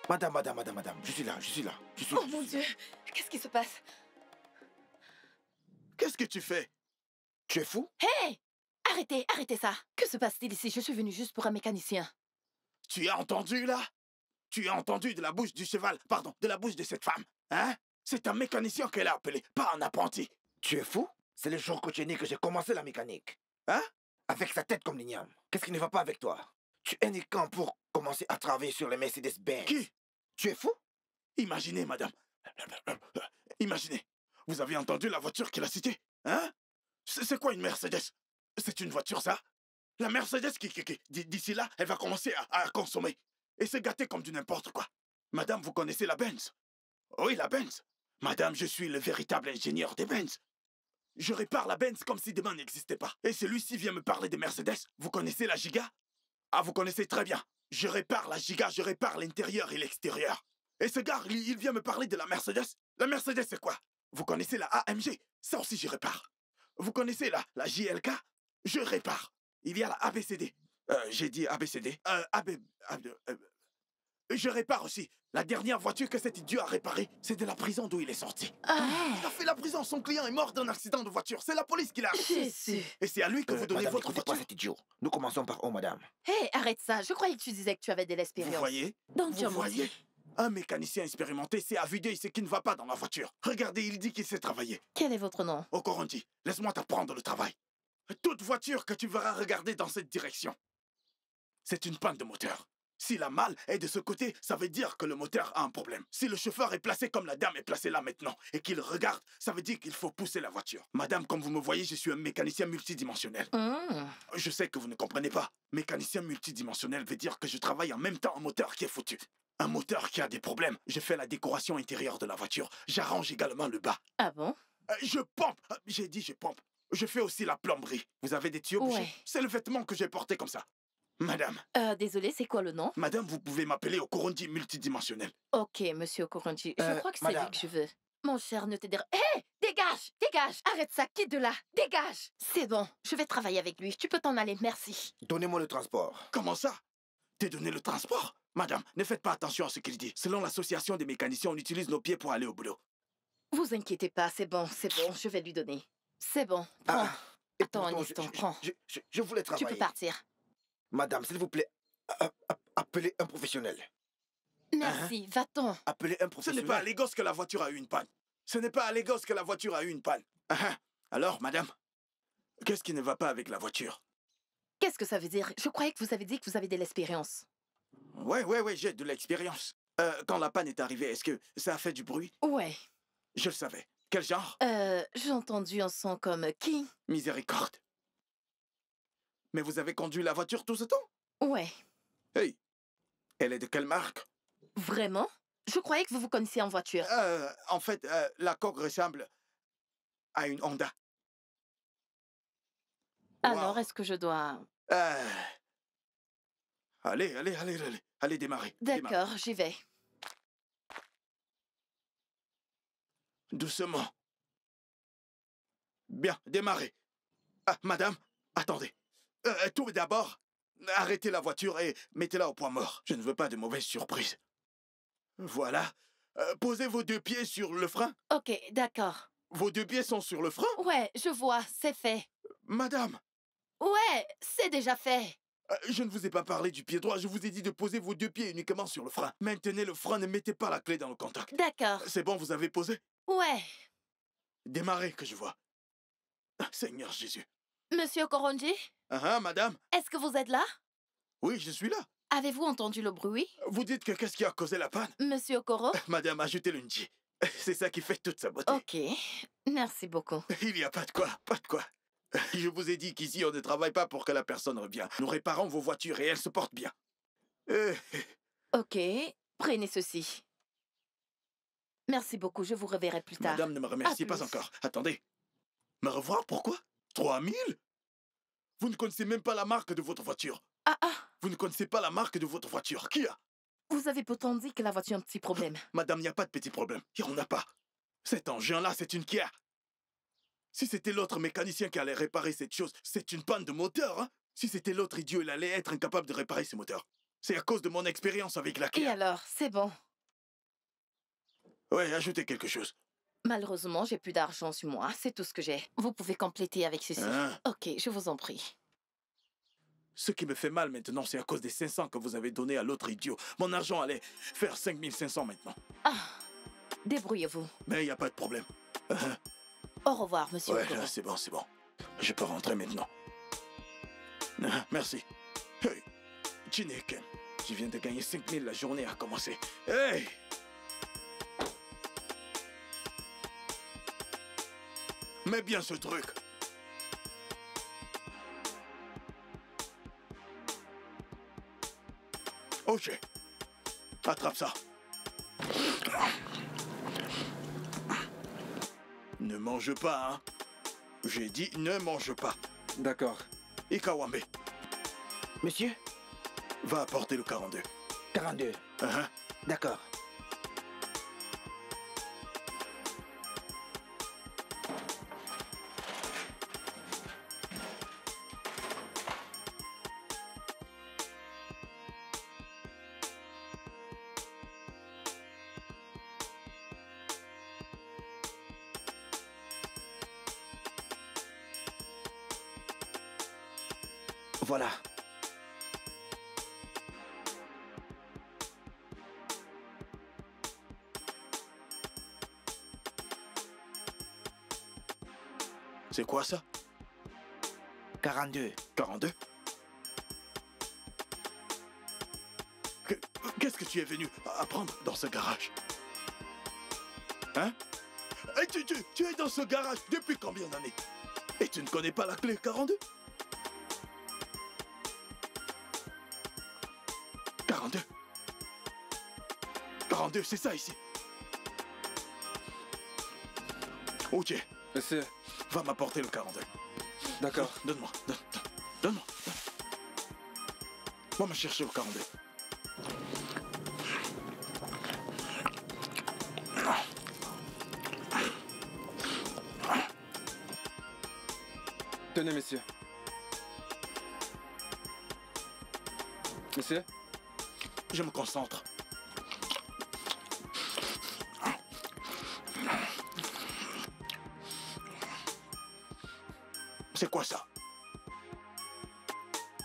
Madame, je suis là, Oh mon Dieu, qu'est-ce qui se passe? Qu'est-ce que tu fais? Tu es fou? Hé! Arrêtez ça! Que se passe-t-il ici? Je suis venue juste pour un mécanicien. Tu as entendu, là? Tu as entendu de la bouche du cheval, pardon, de la bouche de cette femme, hein? C'est un mécanicien qu'elle a appelé, pas un apprenti. Tu es fou? C'est le jour que tu es né que j'ai commencé la mécanique. Hein? Avec sa tête comme l'igname. Qu'est-ce qui ne va pas avec toi? Tu es né quand pour commencer à travailler sur les Mercedes-Benz? Qui? Tu es fou? Imaginez, madame. Imaginez. Vous avez entendu la voiture qu'il a citée? Hein? C'est quoi une Mercedes? C'est une voiture, ça? La Mercedes d'ici là, elle va commencer à consommer. Et se gâter comme du n'importe quoi. Madame, vous connaissez la Benz? Oui, la Benz. Madame, je suis le véritable ingénieur des Benz. Je répare la Benz comme si demain n'existait pas. Et celui-ci vient me parler des Mercedes. Vous connaissez la Giga? Ah, vous connaissez très bien. Je répare la Giga, je répare l'intérieur et l'extérieur. Et ce gars, il vient me parler de la Mercedes. La Mercedes, c'est quoi? Vous connaissez la AMG? Ça aussi, je répare. Vous connaissez la JLK? Je répare. Il y a la ABCD. J'ai dit ABCD. Je répare aussi. La dernière voiture que cet idiot a réparée, c'est de la prison d'où il est sorti. Il a fait la prison. Son client est mort d'un accident de voiture. C'est la police qui l'a arrêté. Jésus! Et c'est à lui que vous donnez Madame, votre n'écoutez pas voiture. cet idiot. Nous commençons par O, madame. Hé, arrête ça! Je croyais que tu disais que tu avais de l'expérience. Vous voyez? Donc tu as Vous voyez? menti. Un mécanicien expérimenté sait à vue d'œil ce qui ne va pas dans la voiture. Regardez, il dit qu'il sait travailler. Quel est votre nom? Okorondi, laisse-moi t'apprendre le travail. Toute voiture que tu verras regarder dans cette direction, c'est une panne de moteur. Si la malle est de ce côté, ça veut dire que le moteur a un problème. Si le chauffeur est placé comme la dame est placée là maintenant et qu'il regarde, ça veut dire qu'il faut pousser la voiture. Madame, comme vous me voyez, je suis un mécanicien multidimensionnel. Je sais que vous ne comprenez pas. Mécanicien multidimensionnel veut dire que je travaille en même temps un moteur qui est foutu. Un moteur qui a des problèmes. Je fais la décoration intérieure de la voiture. J'arrange également le bas. Ah bon? Je pompe. J'ai dit je pompe. Je fais aussi la plomberie. Vous avez des tuyaux bouchés? Ouais. C'est le vêtement que j'ai porté comme ça. Madame, Désolé, c'est quoi le nom? madame, vous pouvez m'appeler Okorondi multidimensionnel. Ok, monsieur Okoronji, je crois que c'est lui madame. que je veux. Mon cher, ne te dérange... Hé! Dégage! Arrête ça, quitte de là! Dégage! C'est bon, je vais travailler avec lui. Tu peux t'en aller, merci. Donnez-moi le transport. Comment ça? T'es donné le transport? Madame, ne faites pas attention à ce qu'il dit. Selon l'association des mécaniciens, on utilise nos pieds pour aller au boulot. Vous inquiétez pas, c'est bon, je vais lui donner. C'est bon, prends. Et Attends un pourtant, instant, prends. Je voulais Tu travailler. peux partir. Madame, s'il vous plaît, appelez un professionnel. Merci, va-t'en. Appelez un Ce professionnel. n'est pas à Lagos que la voiture a eu une panne. Ce n'est pas à Lagos que la voiture a eu une panne. Alors, madame, qu'est-ce qui ne va pas avec la voiture? Qu'est-ce que ça veut dire? Je croyais que vous avez dit que vous avez de l'expérience. Ouais, j'ai de l'expérience. Quand la panne est arrivée, est-ce que ça a fait du bruit? Ouais. Je le savais. Quel genre? J'ai entendu un son comme qui? Miséricorde. Mais vous avez conduit la voiture tout ce temps? Ouais. Hey, elle est de quelle marque? Vraiment? Je croyais que vous vous connaissiez en voiture. En fait, la coque ressemble à une Honda. Alors, Wow. est-ce que je dois... Allez, démarrer. D'accord, j'y vais. Doucement. Bien, démarrez. Ah, madame, attendez. Tout d'abord, arrêtez la voiture et mettez-la au point mort. Je ne veux pas de mauvaises surprises. Voilà. Posez vos deux pieds sur le frein. Ok, d'accord. Vos deux pieds sont sur le frein? Ouais, je vois, c'est fait. Madame, Ouais, c'est déjà fait. je ne vous ai pas parlé du pied droit. Je vous ai dit de poser vos deux pieds uniquement sur le frein. Maintenez le frein, ne mettez pas la clé dans le contact. D'accord. C'est bon, vous avez posé? Ouais. Démarrez, que je vois. Seigneur Jésus. Monsieur Koronji, Madame? est-ce que vous êtes là? Oui, je suis là. Avez-vous entendu le bruit? Vous dites que qu'est-ce qui a causé la panne? Monsieur Okoro? Madame, ajoutez le nji. C'est ça qui fait toute sa beauté. Ok, merci beaucoup. Il n'y a pas de quoi, pas de quoi. Je vous ai dit qu'ici, on ne travaille pas pour que la personne revienne. Nous réparons vos voitures et elles se portent bien. Ok, prenez ceci. Merci beaucoup, je vous reverrai plus tard. Madame, ne me remerciez À pas plus. encore. Attendez. Me revoir, pourquoi? 3000? Vous ne connaissez même pas la marque de votre voiture. Vous ne connaissez pas la marque de votre voiture. Qui a? Vous avez pourtant dit que la voiture a un petit problème. Madame, il n'y a pas de petit problème. Il n'y en a pas. Cet engin-là, c'est une Kia. Si c'était l'autre mécanicien qui allait réparer cette chose, c'est une panne de moteur, hein? Si c'était l'autre idiot, il allait être incapable de réparer ses moteurs. C'est à cause de mon expérience avec la Et Kia. alors, c'est bon. Ouais, ajoutez quelque chose. Malheureusement, j'ai plus d'argent sur moi. C'est tout ce que j'ai. Vous pouvez compléter avec ceci. Hein? Ok, je vous en prie. Ce qui me fait mal maintenant, c'est à cause des 500 que vous avez donnés à l'autre idiot. Mon argent allait faire 5500 maintenant. Ah, débrouillez-vous. Mais il n'y a pas de problème. Au revoir, monsieur. Ouais, Okoro. c'est bon, c'est bon. Je peux rentrer maintenant. Merci. Hey, Chineken, tu viens de gagner 5000, la journée a commencé. Hey! Mets bien ce truc. Ok. Attrape ça. Ne mange pas, hein. J'ai dit ne mange pas. D'accord. Ikawambe, Monsieur, va apporter le 42. 42. Hein? D'accord. Voilà. C'est quoi ça? 42. 42? Qu'est-ce que tu es venu apprendre dans ce garage? Hein? Et tu es dans ce garage depuis combien d'années? Et tu ne connais pas la clé 42? 42. 42, c'est ça ici. Ok, Monsieur, va m'apporter le 42. d'accord. Donne-moi. Donne-moi. Va me chercher le 42. Tenez, monsieur. Monsieur? Je me concentre. C'est quoi ça?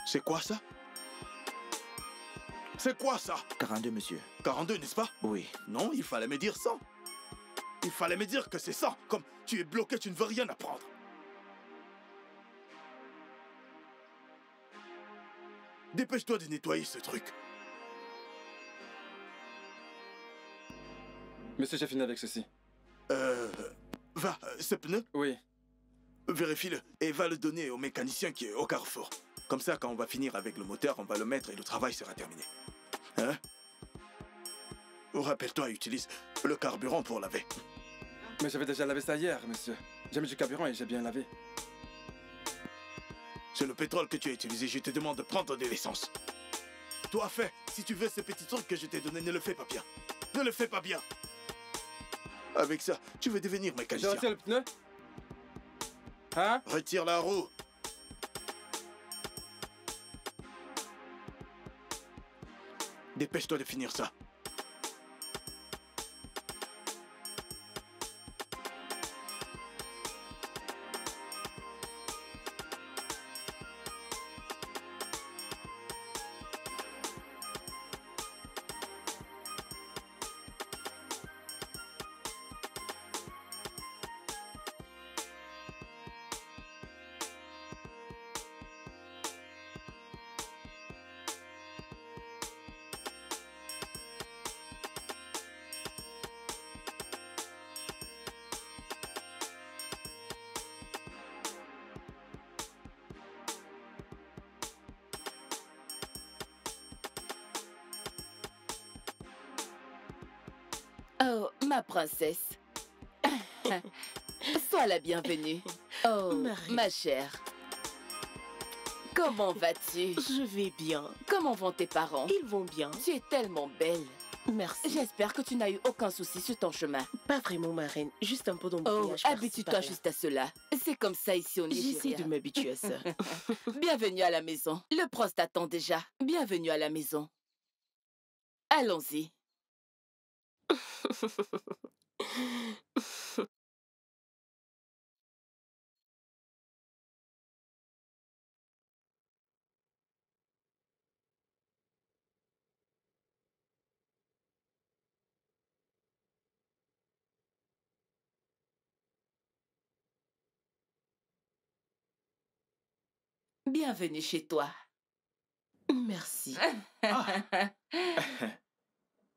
C'est quoi ça? C'est quoi ça? 42, monsieur. 42, n'est-ce pas? Oui. Non, il fallait me dire 100. Il fallait me dire que c'est 100. Comme tu es bloqué, tu ne veux rien apprendre. Dépêche-toi de nettoyer ce truc. Monsieur, j'ai fini avec ceci. Va, ce pneu, Oui. vérifie-le et va le donner au mécanicien qui est au carrefour. Comme ça, quand on va finir avec le moteur, on va le mettre et le travail sera terminé. Hein? Rappelle-toi, utilise le carburant pour laver. Mais j'avais déjà lavé ça hier, monsieur. J'ai mis du carburant et j'ai bien lavé. C'est le pétrole que tu as utilisé. Je te demande de prendre de l'essence. Toi, fais. Si tu veux ce petit truc que je t'ai donné, ne le fais pas bien. Ne le fais pas bien. Avec ça, tu veux devenir Je mécanicien. retire le pneu? Hein? Retire la roue. Dépêche-toi de finir ça. Oh, ma princesse. Sois la bienvenue. Oh, Marie. ma chère. Comment vas-tu? Je vais bien. Comment vont tes parents? Ils vont bien. Tu es tellement belle. Merci. J'espère que tu n'as eu aucun souci sur ton chemin. Pas vraiment, ma reine. Juste un peu Oh, d'embouteillage. habitue-toi juste à cela. C'est comme ça ici au J'essaie Nigeria. de m'habituer à ça. Bienvenue à la maison. Le prince t'attend déjà. Bienvenue à la maison. Allons-y. Bienvenue chez toi. Merci.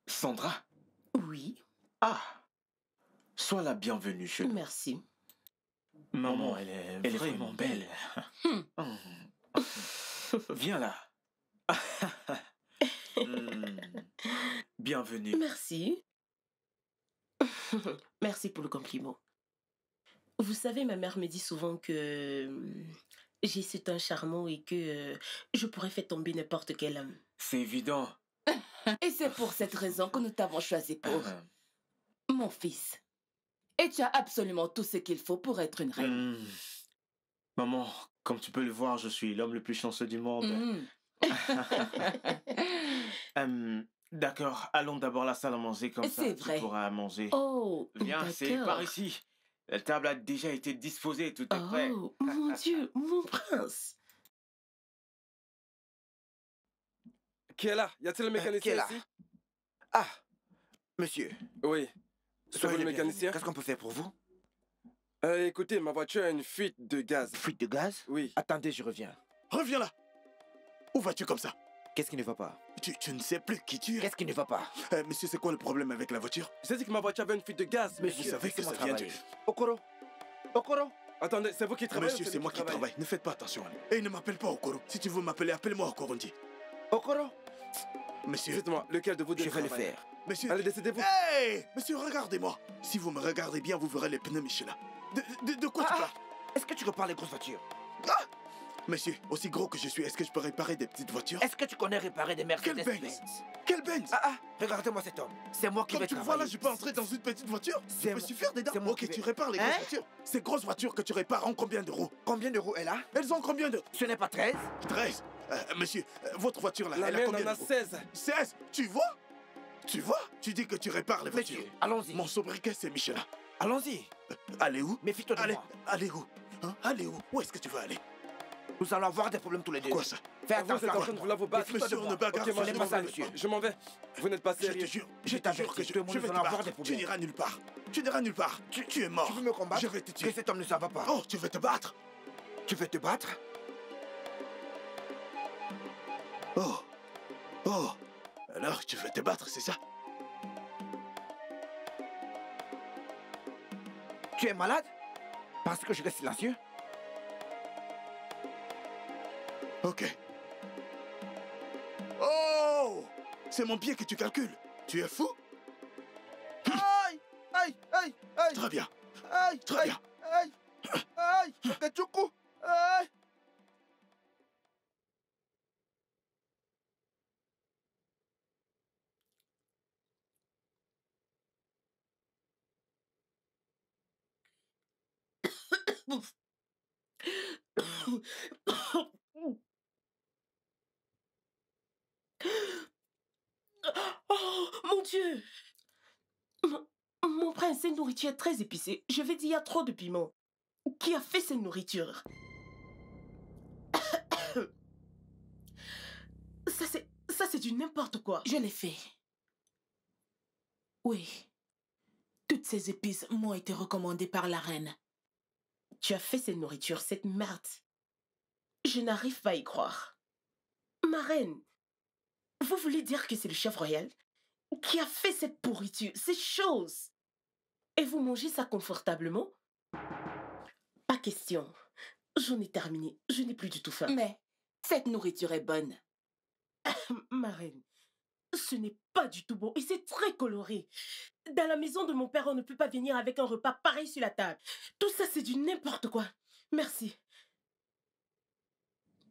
Sandra? Oui, Ah! Sois la bienvenue chez nous. merci. Maman, elle est vraiment belle. Viens là. Hmm. Bienvenue. Merci. Merci pour le compliment. Vous savez, ma mère me dit souvent que j'ai ce teint charmant et que je pourrais faire tomber n'importe quel homme. C'est évident. Et c'est pour cette raison que nous t'avons choisi pour mon fils. Et tu as absolument tout ce qu'il faut pour être une reine. Maman, comme tu peux le voir, je suis l'homme le plus chanceux du monde. D'accord, allons d'abord à la salle à manger, comme ça C'est vrai. tu pourras manger. Oh, Viens, c'est d'accord. par ici. La table a déjà été disposée, tout est prêt. Oh, mon Dieu, mon prince. Qui est là? Y a-t-il un qui est mécanicien là? ici? Ah, monsieur, Oui. C'est soyez vous le le bienvenu. mécanicien? Qu'est-ce qu'on peut faire pour vous? Écoutez, ma voiture a une fuite de gaz. Fuite de gaz? Oui. Attendez, je reviens. Reviens là. Où vas-tu comme ça? Qu'est-ce qui ne va pas? Tu ne sais plus qui tu es. Qu'est-ce qui ne va pas? Monsieur, c'est quoi le problème avec la voiture? J'ai dit que ma voiture avait une fuite de gaz. Mais vous savez que laissez-moi ça vient du... travailler. Okoro! Okoro! Attendez, c'est vous qui travaillez? Monsieur, ou c'est nous moi qui travaille. Ne faites pas attention à lui. Et ne m'appelle pas Okoro. Si tu veux m'appeler, appelle-moi Okorondi. Okoro! Monsieur, Dites-moi, lequel de vous deux Je vais le travaille? faire. monsieur... Allez, décidez-vous. Hey! Monsieur, regardez-moi. Si vous me regardez bien, vous verrez les pneus Michelin. De quoi tu parles? Est-ce que tu reparles les grosses voitures? Monsieur, aussi gros que je suis, est-ce que je peux réparer des petites voitures? Est-ce que tu connais réparer des Quel Mercedes-Benz? Benz? Quel Benz? Regardez-moi cet homme. C'est moi qui Comme vais tu me travailler. vois là, je peux entrer dans une petite voiture? C'est Je peux moi- suffire dedans? c'est moi Ok, qui tu vais- répares les Hein? grosses voitures. Ces grosses voitures que tu répares ont combien d'euros? Combien d'euros elle a? Elles ont combien de... Ce n'est pas 13? 13. Monsieur, votre voiture là, La elle a mienne combien en a d'euros? 16. 16. Tu vois? Tu vois? Tu dis que tu répares les voitures. Monsieur, allons-y. Mon sobriquet, c'est Michelin. Allons-y. Allez où? Méfie-toi de Allez, moi. allez où? Hein? Allez où? Où est-ce que tu veux aller? Nous allons avoir des problèmes tous les deux. Quoi ça? Fais Vous êtes attention. en train de vouloir vous battre. Méfie-toi de Monsieur, on moi. ne bagarre Ok, moi Ce je n'est m'en pas ça, vais. monsieur. Je m'en vais. Vous n'êtes pas Je te sérieux. jure, Je je te jure t'avertis, que tout le monde, je vais nous te allons avoir battre. des Tu problèmes. n'iras nulle part. Tu n'iras nulle part. Tu es mort. Tu veux me combattre? Je vais te Que tuer. cet homme ne s'en va pas. Oh, tu veux te battre? Tu veux te battre? Oh. Oh. Alors, tu veux te battre, c'est ça? Tu es malade? Parce que je reste silencieux? Ok. Oh! C'est mon pied que tu calcules. Tu es fou? Aïe! Aïe! Aïe! Aïe! Très bien. Aïe! Très bien. Aïe! Aïe! Chakachuku! Aïe! Oh, mon Dieu! Mon prince, cette nourriture est très épicée. Je vais dire, il y a trop de piment. Qui a fait cette nourriture? Ça, c'est du n'importe quoi. Je l'ai fait. Oui. Toutes ces épices m'ont été recommandées par la reine. Tu as fait cette nourriture, cette merde. Je n'arrive pas à y croire. Ma reine, vous voulez dire que c'est le chef royal qui a fait cette pourriture, ces choses? Et vous mangez ça confortablement? Pas question. J'en ai terminé. Je n'ai plus du tout faim. Mais cette nourriture est bonne. Ma reine, ce n'est pas du tout bon et c'est très coloré. Dans la maison de mon père, on ne peut pas venir avec un repas pareil sur la table. Tout ça, c'est du n'importe quoi. Merci.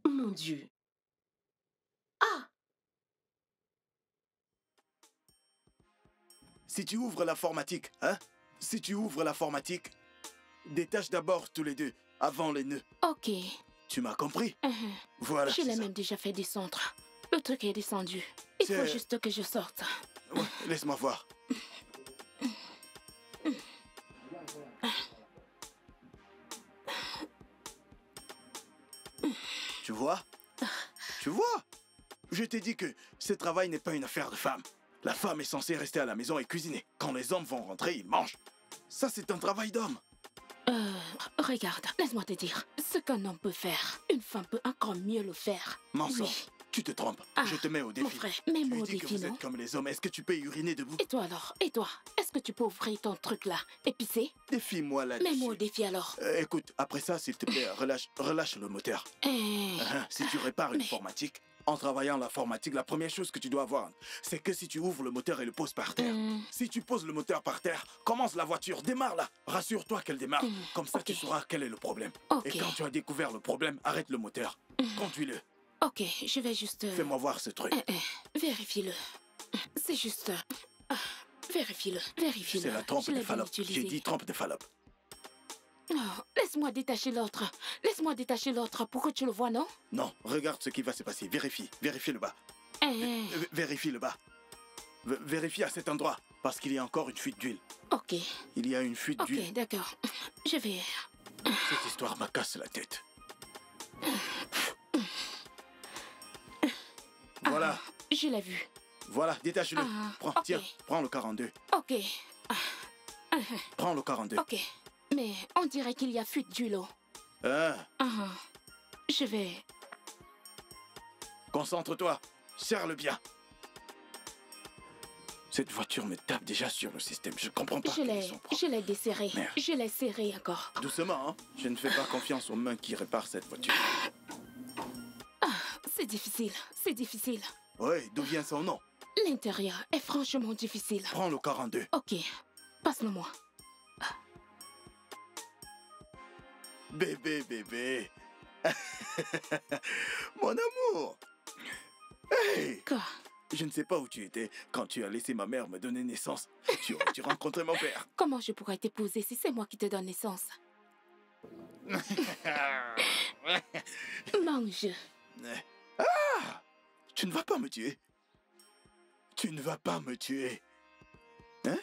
Mon Dieu. Ah! Si tu ouvres l'informatique, hein? Si tu ouvres l'informatique, détache d'abord tous les deux, avant les nœuds. Ok. Tu m'as compris? Mhm. Voilà. Je c'est l'ai ça. même déjà fait descendre. Le truc est descendu. Il faut juste que je sorte. Ouais, laisse-moi voir. Tu vois? Tu vois? Je t'ai dit que ce travail n'est pas une affaire de femme. La femme est censée rester à la maison et cuisiner. Quand les hommes vont rentrer, ils mangent. Ça, c'est un travail d'homme. Regarde, laisse-moi te dire. Ce qu'un homme peut faire, une femme peut encore mieux le faire. Mensonge. Oui. Tu te trompes. Ah, Je te mets au défi. Mon frère, mets-moi au Tu dis que défi, vous non? êtes comme les hommes. Est-ce que tu peux uriner debout? Et toi alors? Et toi? Est-ce que tu peux ouvrir ton truc là? Épicé? Défie-moi là-dessus. Mets-moi au défi alors. Écoute, après ça, s'il te plaît, relâche le moteur. Si tu répares une informatique, en travaillant l'informatique, la première chose que tu dois voir, c'est que si tu ouvres le moteur et le poses par terre, si tu poses le moteur par terre, commence la voiture, démarre-la. Rassure-toi qu'elle démarre. Comme ça, tu sauras quel est le problème. Ok. Et quand tu as découvert le problème, arrête le moteur. Conduis-le. Ok, je vais juste... Fais-moi voir ce truc. Vérifie-le. C'est juste... Vérifie-le, vérifie-le. C'est la trompe Je de l'ai bien Fallope. utilisé. J'ai dit trompe de Fallope. Oh, laisse-moi détacher l'autre. Laisse-moi détacher l'autre pour que tu le vois, non? Non, regarde ce qui va se passer. Vérifie. Vérifie le bas. Vérifie le bas. Vérifie à cet endroit, parce qu'il y a encore une fuite d'huile. Ok. Il y a une fuite d'huile. Ok, d'accord. Je vais... Cette histoire me casse la tête. Voilà. Je l'ai vu. Voilà, détache-le. Prends, ok. tiens, prends le 42. Ok. Prends le 42. Ok. Mais on dirait qu'il y a fuite d'huile. Je vais... Concentre-toi. Serre-le bien. Cette voiture me tape déjà sur le système. Je comprends pas. Je l'ai desserré. Merde. Je l'ai serré encore. Doucement, hein. Je ne fais pas confiance aux mains qui réparent cette voiture. C'est difficile. C'est difficile. Ouais, d'où vient son nom? L'intérieur est franchement difficile. Prends le 42. Ok. Passe-le-moi. Bébé. Mon amour. Hey! Quoi? Je ne sais pas où tu étais quand tu as laissé ma mère me donner naissance. Tu aurais dû rencontrer mon père. Comment je pourrais t'épouser si c'est moi qui te donne naissance? Mange. Ah! Tu ne vas pas me tuer. Tu ne vas pas me tuer. Hein?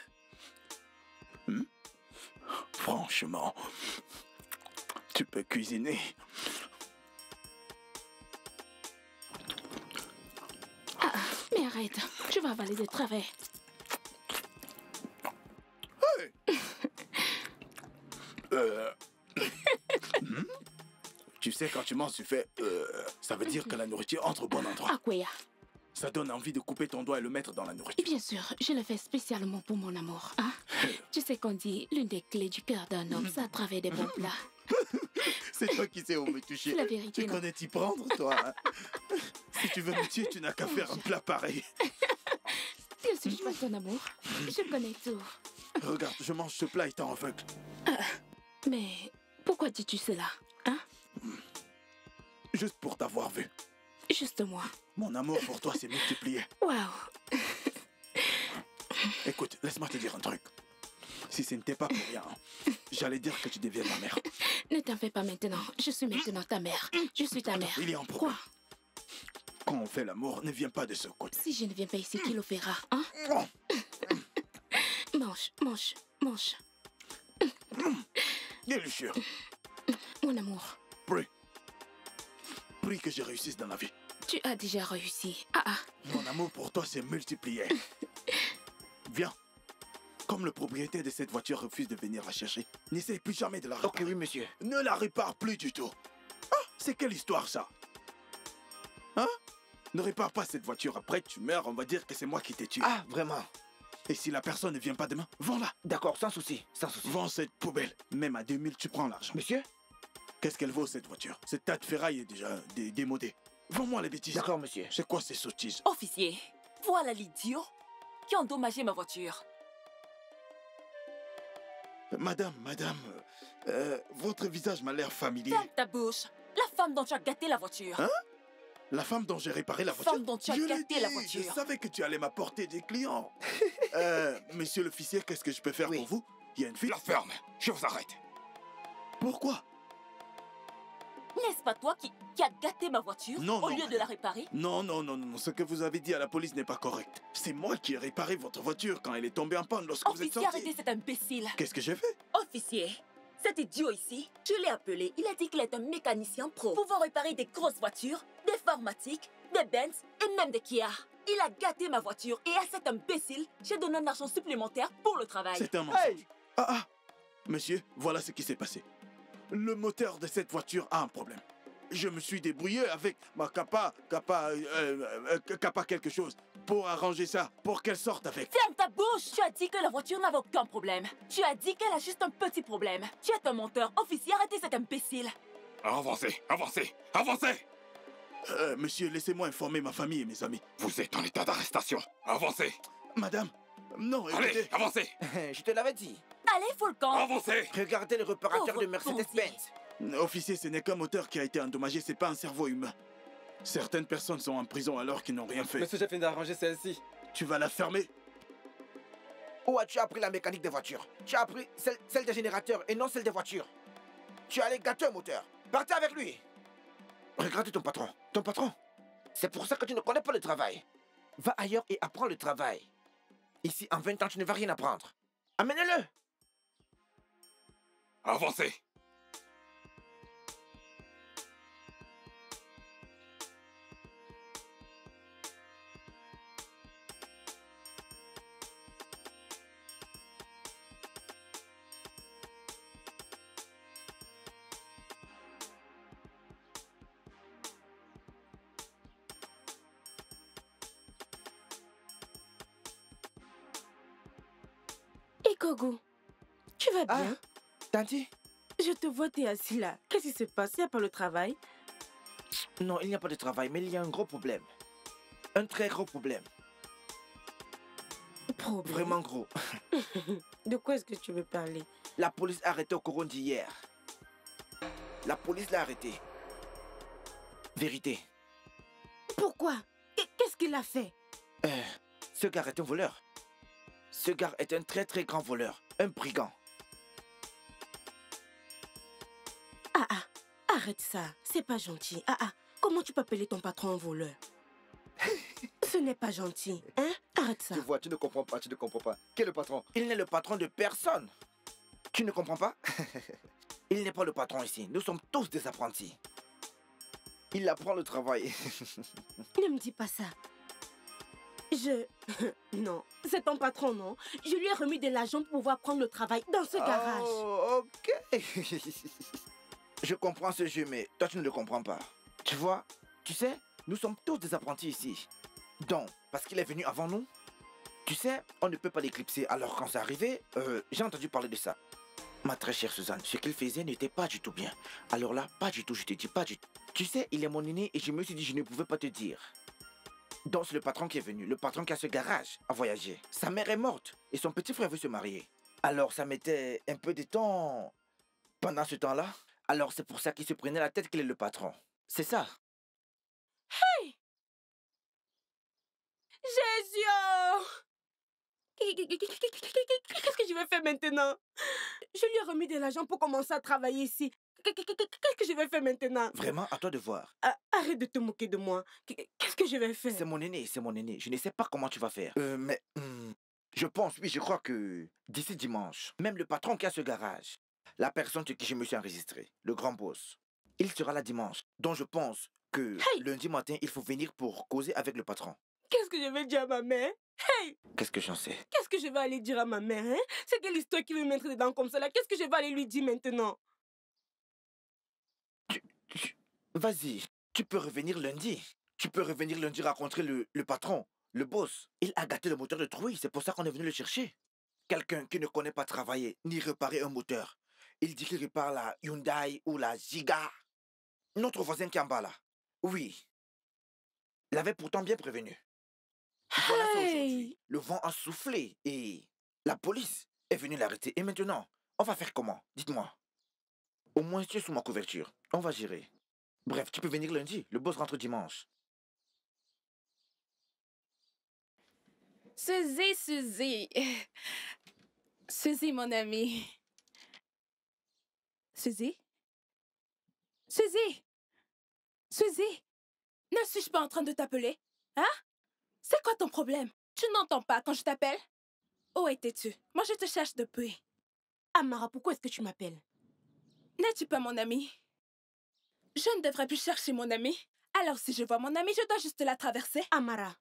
Franchement, tu peux cuisiner. Mais arrête, tu vas avaler de travers. Hey! Tu sais, quand tu manges, tu fais... ça veut dire que la nourriture entre au bon endroit. Akwea. Ça donne envie de couper ton doigt et le mettre dans la nourriture. Bien sûr, je le fais spécialement pour mon amour. Hein? Tu sais qu'on dit l'une des clés du cœur d'un homme, c'est à travers des bons plats. C'est toi qui sais où me toucher. C'est la vérité, Tu non? connais t'y prendre, toi. Hein? Si tu veux me tuer, tu n'as qu'à faire un plat pareil. Bien sûr, je veux ton amour. Je connais tout. Regarde, je mange ce plat étant aveugle. Mais pourquoi dis-tu cela? Hein? Juste pour t'avoir vu. Juste moi. Mon amour pour toi s'est multiplié. Waouh. Écoute, laisse-moi te dire un truc. Si ce n'était pas pour rien, j'allais dire que tu deviens ma mère. Ne t'en fais pas maintenant. Je suis maintenant ta mère. Je suis ta mère. Il y a un problème. Quoi? Quand on fait l'amour, ne viens pas de ce côté. Si je ne viens pas ici, qui le fera? Hein? Mange. Délicieux. Mon amour, Prie que je réussisse dans la vie. tu as déjà réussi. Mon amour pour toi s'est multiplié. Viens. Comme le propriétaire de cette voiture refuse de venir la chercher, n'essaye plus jamais de la réparer. Ok, oui, monsieur. Ne la répare plus du tout. Ah, c'est quelle histoire, ça? Hein? Ne répare pas cette voiture. Après, tu meurs, on va dire que c'est moi qui t'ai tué. Ah, vraiment? Et si la personne ne vient pas demain, vends-la. D'accord, sans souci, sans souci. Vends cette poubelle. Même à 2000, tu prends l'argent. Monsieur? Qu'est-ce qu'elle vaut, cette voiture? Cette tas de ferraille est déjà démodée. Vends-moi les bêtises. D'accord, monsieur. C'est quoi ces sottises? Officier, voilà l'idiot qui a endommagé ma voiture. Madame, votre visage m'a l'air familier. Ferme ta bouche. La femme dont tu as gâté la voiture. Hein? La femme dont j'ai réparé la La voiture? femme dont tu as Je l'ai gâté la dit, voiture. Je savais que tu allais m'apporter des clients. Monsieur l'officier, qu'est-ce que je peux faire Oui. pour vous? Il y a une fuite? La ferme, je vous arrête. Pourquoi? N'est-ce pas toi qui as gâté ma voiture Non, au non, lieu de la réparer? Non, non, non, non, ce que vous avez dit à la police n'est pas correct. C'est moi qui ai réparé votre voiture quand elle est tombée en panne lorsque vous êtes Officier, sorti. arrêtez cet imbécile. Qu'est-ce que j'ai fait? Officier, cet idiot ici, je l'ai appelé. Il a dit qu'il est un mécanicien pro, pouvant réparer des grosses voitures, des Formatiques, des Benz et même des Kia. Il a gâté ma voiture et à cet imbécile, j'ai donné un argent supplémentaire pour le travail. C'est un mensonge. Ah, monsieur, voilà ce qui s'est passé. Le moteur de cette voiture a un problème. Je me suis débrouillé avec ma Kappa quelque chose pour arranger ça, pour qu'elle sorte avec. Ferme ta bouche! Tu as dit que la voiture n'avait aucun problème. Tu as dit qu'elle a juste un petit problème. Tu es un menteur. Officier, arrêtez cet imbécile. Avancez, avancez, avancez! Monsieur, laissez-moi informer ma famille et mes amis. Vous êtes en état d'arrestation. Avancez! Madame, non, Allez, écoutez. avancez! Je te l'avais dit. Allez, faut le camp. Avancez! Regardez le réparateur Pauvre de Mercedes-Benz. Officier, ce n'est qu'un moteur qui a été endommagé, c'est pas un cerveau humain. Certaines personnes sont en prison alors qu'ils n'ont rien fait. Monsieur, j'ai fini d'arranger celle-ci. Tu vas la fermer? Où as-tu appris la mécanique des voitures? Tu as appris celle des générateurs et non celle des voitures. Tu es allé gâter un moteur. Partez avec lui. Regardez ton patron. Ton patron. C'est pour ça que tu ne connais pas le travail. Va ailleurs et apprends le travail. Ici, en 20 ans, tu ne vas rien apprendre. Amenez-le. Avancez! Ikogu, tu vas bien? Tanti? Je te vois, t'es assis là. Qu'est-ce qui se passe? Il n'y a pas le travail? Non, il n'y a pas de travail, mais il y a un gros problème. Un très gros problème. Problème? Vraiment gros. De quoi est-ce que tu veux parler? La police a arrêté Okorondi hier. La police l'a arrêté. Vérité. Pourquoi? Qu'est-ce qu'il a fait? Ce gars est un voleur. Ce gars est un très très grand voleur. Un brigand. Arrête ça. C'est pas gentil. Comment tu peux appeler ton patron un voleur? Ce n'est pas gentil. Hein? Arrête ça. Tu vois, tu ne comprends pas, tu ne comprends pas. Qui est le patron? Il n'est le patron de personne. Tu ne comprends pas? Il n'est pas le patron ici. Nous sommes tous des apprentis. Il apprend le travail. Ne me dis pas ça. Non, c'est ton patron, non? Je lui ai remis de l'argent pour pouvoir prendre le travail dans ce garage. Oh, ok. Je comprends ce jeu, mais toi, tu ne le comprends pas. Tu vois, tu sais, nous sommes tous des apprentis ici. Donc, parce qu'il est venu avant nous, tu sais, on ne peut pas l'éclipser. Alors, quand c'est arrivé, j'ai entendu parler de ça. Ma très chère Suzanne, ce qu'il faisait n'était pas du tout bien. Alors là, pas du tout, je te dis pas du tout. Tu sais, il est mon aîné et je me suis dit, je ne pouvais pas te dire. Donc, c'est le patron qui est venu, le patron qui a ce garage à voyager. Sa mère est morte et son petit frère veut se marier. Alors, ça mettait un peu de temps pendant ce temps-là. Alors, c'est pour ça qu'il se prenait la tête qu'il est le patron. C'est ça. Hey! Jésus! Qu'est-ce que je vais faire maintenant? Je lui ai remis de l'argent pour commencer à travailler ici. Qu'est-ce que je vais faire maintenant? Vraiment, à toi de voir. Arrête de te moquer de moi. Qu'est-ce que je vais faire? C'est mon aîné, c'est mon aîné. Je ne sais pas comment tu vas faire. Mais je pense, oui, je crois que d'ici dimanche, même le patron qui a ce garage, la personne sur qui je me suis enregistré, le grand boss, il sera là dimanche. Donc je pense que lundi matin, il faut venir pour causer avec le patron. Qu'est-ce que je vais dire à ma mère? Hey! Qu'est-ce que j'en sais? Qu'est-ce que je vais aller dire à ma mère, hein? C'est quelle histoire qui veut me mettre dedans comme ça là? Qu'est-ce que je vais aller lui dire maintenant? Vas-y, tu peux revenir lundi. Tu peux revenir lundi rencontrer le patron, le boss. Il a gâté le moteur de Trouille, c'est pour ça qu'on est venu le chercher. Quelqu'un qui ne connaît pas travailler ni réparer un moteur. Il dit qu'il répare la Hyundai ou la Giga. Notre voisin qui est en bas là. Oui. Il avait pourtant bien prévenu. Voilà ça aujourd'hui. Le vent a soufflé et la police est venue l'arrêter. Et maintenant, on va faire comment? Dites-moi. Au moins, tu es sous ma couverture. On va gérer. Bref, tu peux venir lundi. Le boss rentre dimanche. Suzy. Suzy, mon amie. Suzy? Suzy! Suzy! Ne suis-je pas en train de t'appeler? Hein? C'est quoi ton problème? Tu n'entends pas quand je t'appelle? Où étais-tu? Moi, je te cherche depuis. Amara, pourquoi est-ce que tu m'appelles? N'es-tu pas mon ami? Je ne devrais plus chercher mon ami. Alors, si je vois mon ami, je dois juste la traverser. Amara,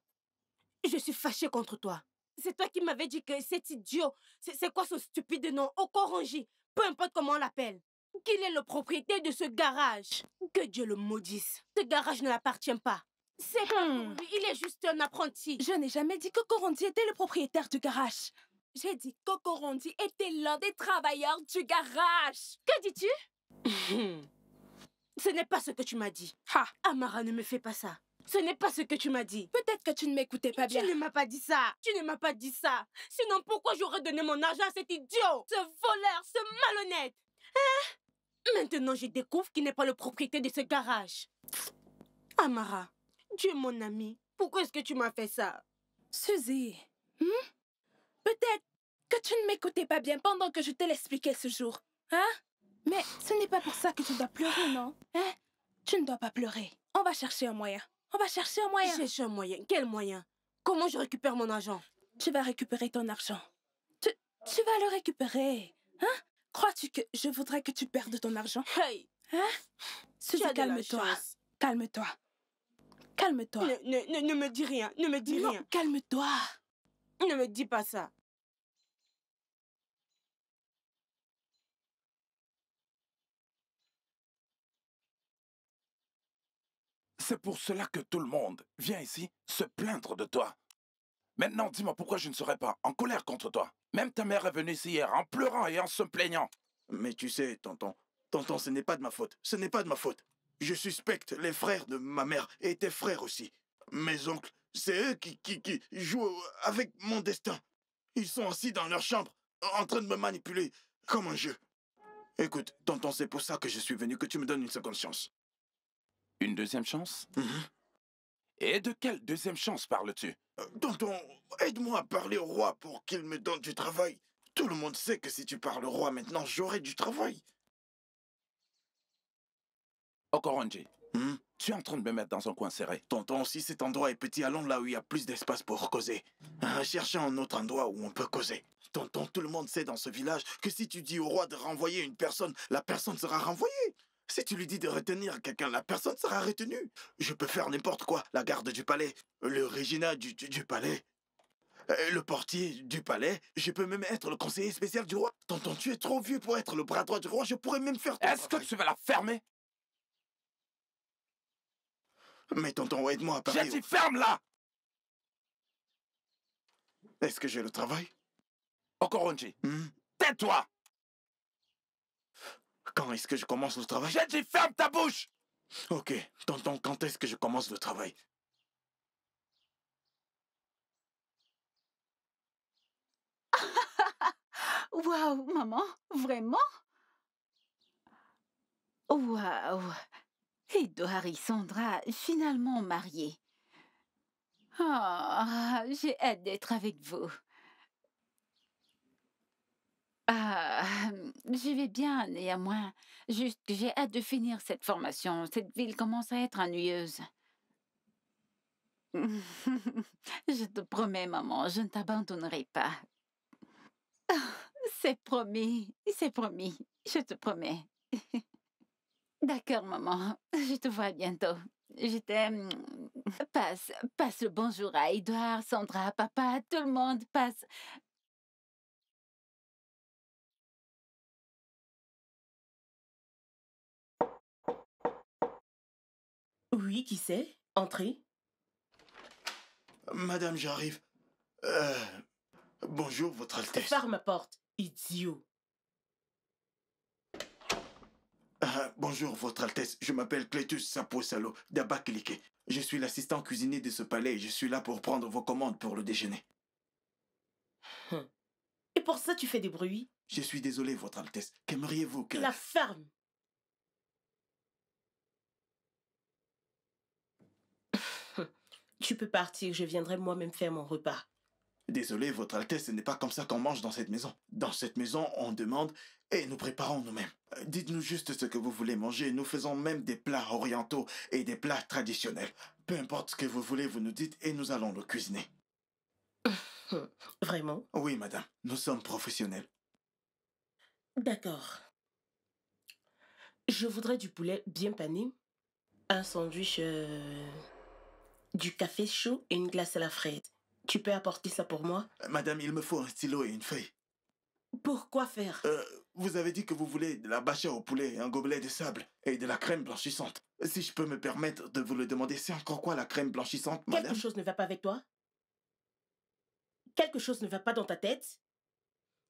je suis fâchée contre toi. C'est toi qui m'avais dit que cet idiot, c'est quoi ce stupide nom, Okoronji, peu importe comment on l'appelle, qu'il est le propriétaire de ce garage. Que Dieu le maudisse. Ce garage ne l'appartient pas. C'est pas pour lui, il est juste un apprenti. Je n'ai jamais dit qu'Okorondi était le propriétaire du garage. J'ai dit qu'Okorondi était l'un des travailleurs du garage. Que dis-tu? Ce n'est pas ce que tu m'as dit. Ha! Amara, ne me fais pas ça. Ce n'est pas ce que tu m'as dit. Peut-être que tu ne m'écoutais pas bien. Tu ne m'as pas dit ça. Tu ne m'as pas dit ça. Sinon, pourquoi j'aurais donné mon argent à cet idiot? Ce voleur, ce malhonnête. Hein? Maintenant, je découvre qu'il n'est pas le propriétaire de ce garage. Amara, tu es mon ami. Pourquoi est-ce que tu m'as fait ça? Suzy, peut-être que tu ne m'écoutais pas bien pendant que je te l'expliquais ce jour. Hein? Mais ce n'est pas pour ça que tu dois pleurer, non? Hein? Tu ne dois pas pleurer. On va chercher un moyen. On va chercher un moyen. Chercher un moyen. Quel moyen? Comment je récupère mon argent? Tu vas récupérer ton argent. Tu vas le récupérer. Hein? Crois-tu que je voudrais que tu perdes ton argent? Hey! Hein? Suzy, calme-toi. Calme-toi. Calme-toi. Ne me dis rien. Ne me dis non, rien. Calme-toi. Ne me dis pas ça. C'est pour cela que tout le monde vient ici se plaindre de toi. Maintenant, dis-moi pourquoi je ne serais pas en colère contre toi. Même ta mère est venue ici hier en pleurant et en se plaignant. Mais tu sais, tonton, ce n'est pas de ma faute. Ce n'est pas de ma faute. Je suspecte les frères de ma mère et tes frères aussi. Mes oncles, c'est eux qui jouent avec mon destin. Ils sont assis dans leur chambre, en train de me manipuler comme un jeu. Écoute, tonton, c'est pour ça que je suis venu, que tu me donnes une seconde chance. Une deuxième chance? Et de quelle deuxième chance parles-tu? Tonton, aide-moi à parler au roi pour qu'il me donne du travail. Tout le monde sait que si tu parles au roi maintenant, j'aurai du travail. Okoronji, tu es en train de me mettre dans un coin serré. Tonton, si cet endroit est petit, allons là où il y a plus d'espace pour causer. Cherchons un autre endroit où on peut causer. Tonton, tout le monde sait dans ce village que si tu dis au roi de renvoyer une personne, la personne sera renvoyée. Si tu lui dis de retenir quelqu'un, la personne sera retenue. Je peux faire n'importe quoi. La garde du palais, le régina du palais, le portier du palais. Je peux même être le conseiller spécial du roi. Tonton, tu es trop vieux pour être le bras droit du roi. Je pourrais même faire ton Est-ce que tu vas la fermer? Mais tonton, aide-moi à parler. J'ai dit ferme-la! Est-ce que j'ai le travail? Okoronji, tais-toi! Quand est-ce que je commence le travail? J'ai dit ferme ta bouche! Ok, tonton, quand est-ce que je commence le travail? Waouh, maman, vraiment? Waouh! Edouard et Sandra, finalement mariés. Ah, j'ai hâte d'être avec vous. Je vais bien, néanmoins. Juste que j'ai hâte de finir cette formation. Cette ville commence à être ennuyeuse. Je te promets, maman, je ne t'abandonnerai pas. C'est promis, je te promets. D'accord, maman, je te vois bientôt. Je t'aime. Passe le bonjour à Edouard, Sandra, papa, tout le monde passe. Oui, qui c'est? Entrez. Madame, j'arrive. Bonjour, Votre Altesse. Ferme ma porte, idiot. Bonjour, Votre Altesse. Je m'appelle Clétus Sapo-Salo d'Abakilike. Je suis l'assistant cuisinier de ce palais et je suis là pour prendre vos commandes pour le déjeuner. Et pour ça, tu fais des bruits? Je suis désolé, Votre Altesse. Qu'aimeriez-vous que... La ferme. Tu peux partir, je viendrai moi-même faire mon repas. Désolé, Votre Altesse, ce n'est pas comme ça qu'on mange dans cette maison. Dans cette maison, on demande Et nous préparons nous-mêmes. Dites-nous juste ce que vous voulez manger. Nous faisons même des plats orientaux et des plats traditionnels. Peu importe ce que vous voulez, vous nous dites et nous allons le cuisiner. Vraiment? Oui, madame. Nous sommes professionnels. D'accord. Je voudrais du poulet bien pané, un sandwich, du café chaud et une glace à la fraise. Tu peux apporter ça pour moi? Madame, il me faut un stylo et une feuille. Pourquoi faire? Vous avez dit que vous voulez de la bacha au poulet, un gobelet de sable et de la crème blanchissante. Si je peux me permettre de vous le demander, c'est encore quoi la crème blanchissante, madame? Quelque chose ne va pas avec toi? Quelque chose ne va pas dans ta tête?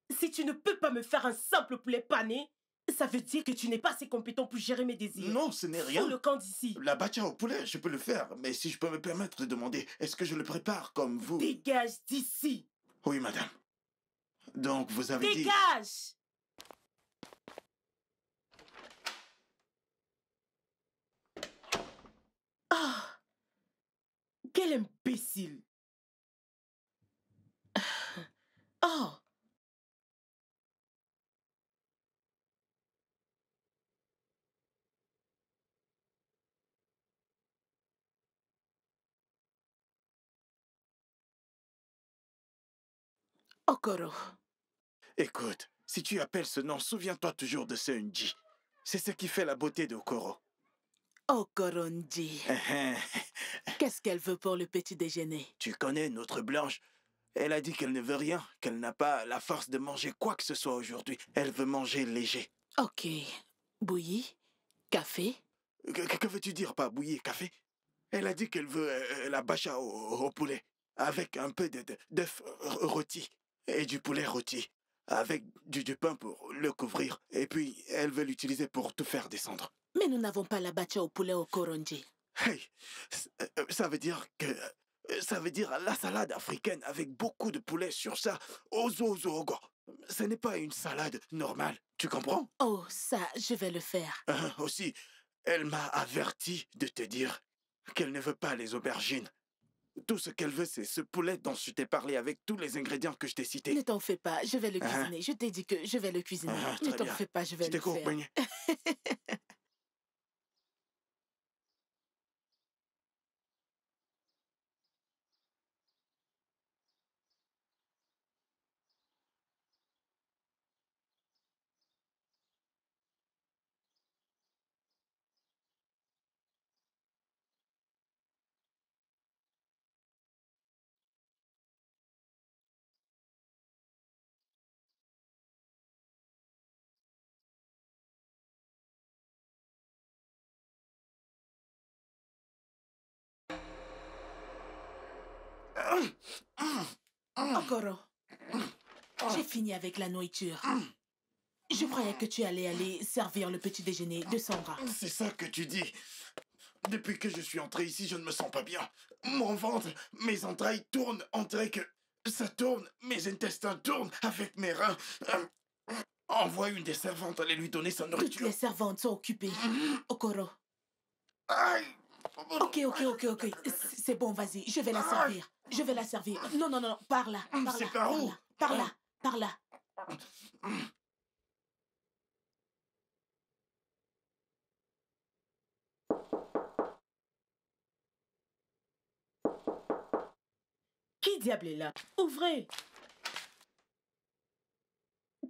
Si tu ne peux pas me faire un simple poulet pané, ça veut dire que tu n'es pas assez compétent pour gérer mes désirs. Non, ce n'est rien. Fous le camp d'ici. La bacha au poulet, je peux le faire. Mais si je peux me permettre de demander, est-ce que je le prépare comme vous? Dégage d'ici. Oui, madame. Donc, vous avez dit... Dégage! Ah! Quel imbécile! Oh! Okoro. Écoute, si tu appelles ce nom, souviens-toi toujours de ce Nji. C'est ce qui fait la beauté de Okoro. Okoronji. Qu'est-ce qu'elle veut pour le petit déjeuner? Tu connais notre Blanche. Elle a dit qu'elle ne veut rien, qu'elle n'a pas la force de manger quoi que ce soit aujourd'hui. Elle veut manger léger. Ok. Bouilli? Café? Que veux-tu dire par bouilli café? Elle a dit qu'elle veut la bacha au poulet, avec un peu d'œuf rôti et du poulet rôti, avec du pain pour le couvrir. Et puis, elle veut l'utiliser pour tout faire descendre. Mais nous n'avons pas la bacha au poulet au Koronji. Hey, ça veut dire que... Ça veut dire la salade africaine avec beaucoup de poulet sur ça. Ozo. Ce n'est pas une salade normale, tu comprends? Oh, ça, je vais le faire. Aussi, elle m'a averti de te dire qu'elle ne veut pas les aubergines. Tout ce qu'elle veut, c'est ce poulet dont je t'ai parlé avec tous les ingrédients que je t'ai cités. Ne t'en fais pas, je vais le cuisiner. Je t'ai dit que je vais le cuisiner. Ne t'en fais pas, je vais le faire. Okoro, j'ai fini avec la nourriture. Je croyais que tu allais aller servir le petit déjeuner de Sandra. C'est ça que tu dis. Depuis que je suis entré ici, je ne me sens pas bien. Mon ventre, mes entrailles tournent. On dirait que ça tourne. Mes intestins tournent avec mes reins. Envoie une des servantes aller lui donner sa nourriture. Toutes les servantes sont occupées. Okoro. Aïe. Ok. C'est bon, vas-y, je vais la servir. Je vais la servir. Non, par là. Par là. Qui diable est là? Ouvrez!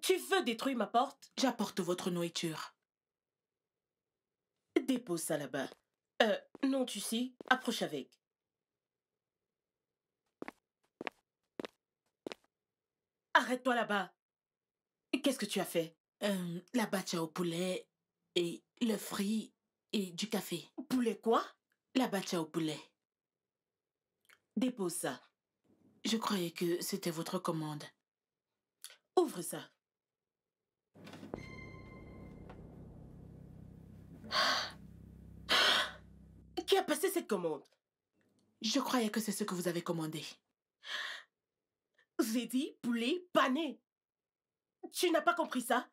Tu veux détruire ma porte? J'apporte votre nourriture. Dépose ça là-bas. Non, tu sais, approche avec. Arrête-toi là-bas. Qu'est-ce que tu as fait? La bacha au poulet et le frit et du café. Poulet quoi? La bacha au poulet. Dépose ça. Je croyais que c'était votre commande. Ouvre ça. Qui a passé cette commande? Je croyais que c'est ce que vous avez commandé. J'ai dit poulet pané. Tu n'as pas compris ça?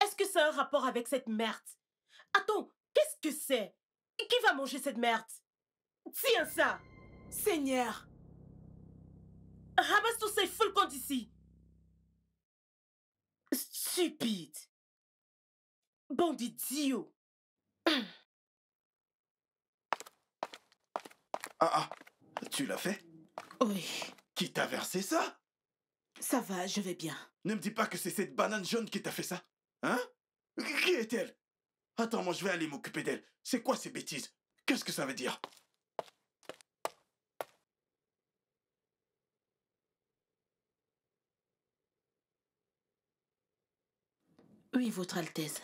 Est-ce que ça a un rapport avec cette merde? Attends, qu'est-ce que c'est? Qui va manger cette merde? Tiens ça! Seigneur! Ramasse tout ça et fous le camp d'ici! Stupide. Bande d'idiot. Ah, tu l'as fait? Oui. Qui t'a versé ça? Ça va, je vais bien. Ne me dis pas que c'est cette banane jaune qui t'a fait ça. Hein? Qui est-elle? Attends, moi je vais aller m'occuper d'elle. C'est quoi ces bêtises? Qu'est-ce que ça veut dire? Oui, Votre Altesse.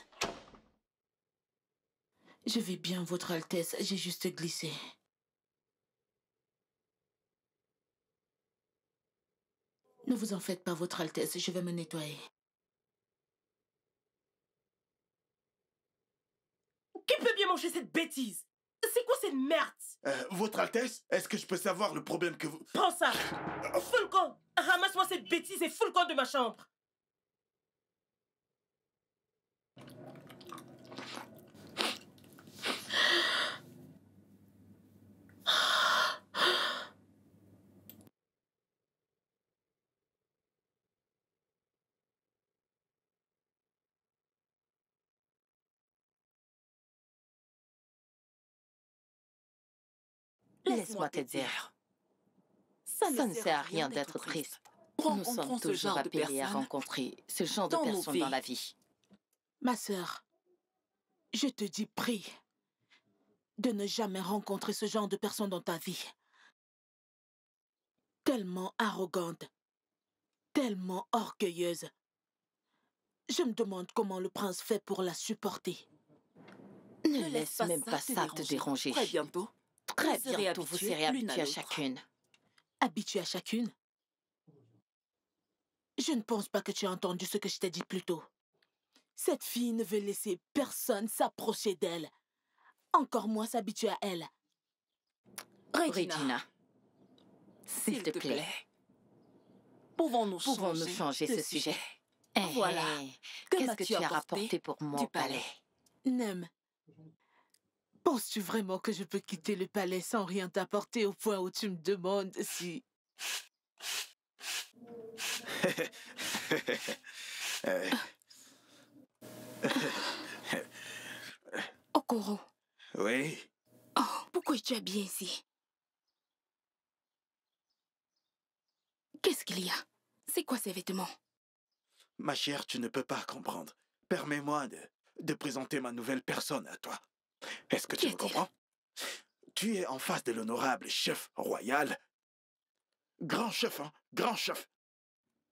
Je vais bien, Votre Altesse. J'ai juste glissé. Ne vous en faites pas, Votre Altesse. Je vais me nettoyer. Qui peut bien manger cette bêtise? C'est quoi cette merde? Votre Altesse, est-ce que je peux savoir le problème que vous... Prends ça. Fous le camp. Ramasse-moi cette bêtise et fous le camp de ma chambre. Laisse-moi te dire. Ça ne sert à rien d'être triste. Nous sommes toujours appelés à rencontrer ce genre de personnes dans la vie. Ma sœur, je te dis prie de ne jamais rencontrer ce genre de personne dans ta vie. Tellement arrogante, tellement orgueilleuse. Je me demande comment le prince fait pour la supporter. Ne laisse même pas ça te déranger. Très bientôt. Très bientôt, vous serez habitués à chacune. Habituée à chacune? Je ne pense pas que tu as entendu ce que je t'ai dit plus tôt. Cette fille ne veut laisser personne s'approcher d'elle. Encore moins s'habituer à elle. Regina, s'il te plaît. Pouvons-nous changer ce sujet? Voilà. Qu'est-ce que tu as rapporté pour moi au palais? Nem, penses-tu vraiment que je peux quitter le palais sans rien t'apporter au point où tu me demandes si... Okoro. Oui? Oh, pourquoi es-tu habillé ici? Qu'est-ce qu'il y a? C'est quoi ces vêtements? Ma chère, tu ne peux pas comprendre. Permets-moi de présenter ma nouvelle personne à toi. Est-ce que tu me comprends? Tu es en face de l'honorable chef royal. Grand chef, hein? Grand chef.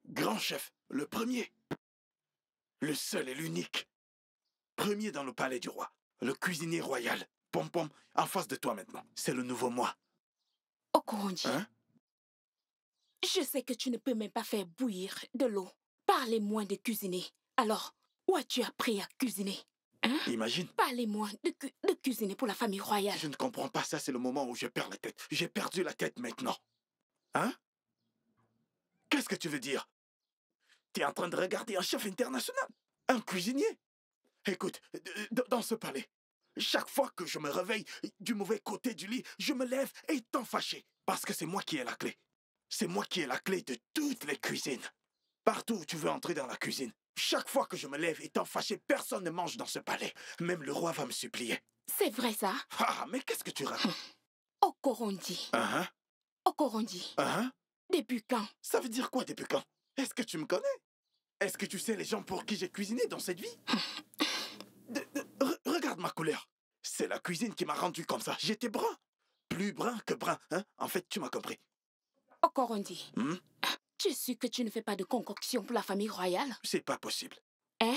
Grand chef, le premier. Le seul et l'unique. Premier dans le palais du roi. Le cuisinier royal. Pom Pom, en face de toi maintenant. C'est le nouveau moi. Okoronji. Hein? Je sais que tu ne peux même pas faire bouillir de l'eau. Parlez-moi de cuisiner. Alors, où as-tu appris à cuisiner? Hein? Imagine. Parlez-moi de cuisiner pour la famille royale. Je ne comprends pas, ça c'est le moment où je perds la tête. J'ai perdu la tête maintenant. Hein? Qu'est-ce que tu veux dire? Tu es en train de regarder un chef international? Un cuisinier? Écoute, dans ce palais, chaque fois que je me réveille du mauvais côté du lit, je me lève étant fâché. Parce que c'est moi qui ai la clé. C'est moi qui ai la clé de toutes les cuisines. Partout où tu veux entrer dans la cuisine, chaque fois que je me lève étant fâché, personne ne mange dans ce palais. Même le roi va me supplier. C'est vrai ça? Ah, mais qu'est-ce que tu racontes? Okorondi. Okorondi. Depuis quand? Ça veut dire quoi depuis quand? Est-ce que tu me connais? Est-ce que tu sais les gens pour qui j'ai cuisiné dans cette vie? Regarde ma couleur. C'est la cuisine qui m'a rendu comme ça. J'étais brun. Plus brun que brun, hein? En fait, tu m'as compris. Okorondi. Tu es sûr que tu ne fais pas de concoction pour la famille royale? C'est pas possible. Hein?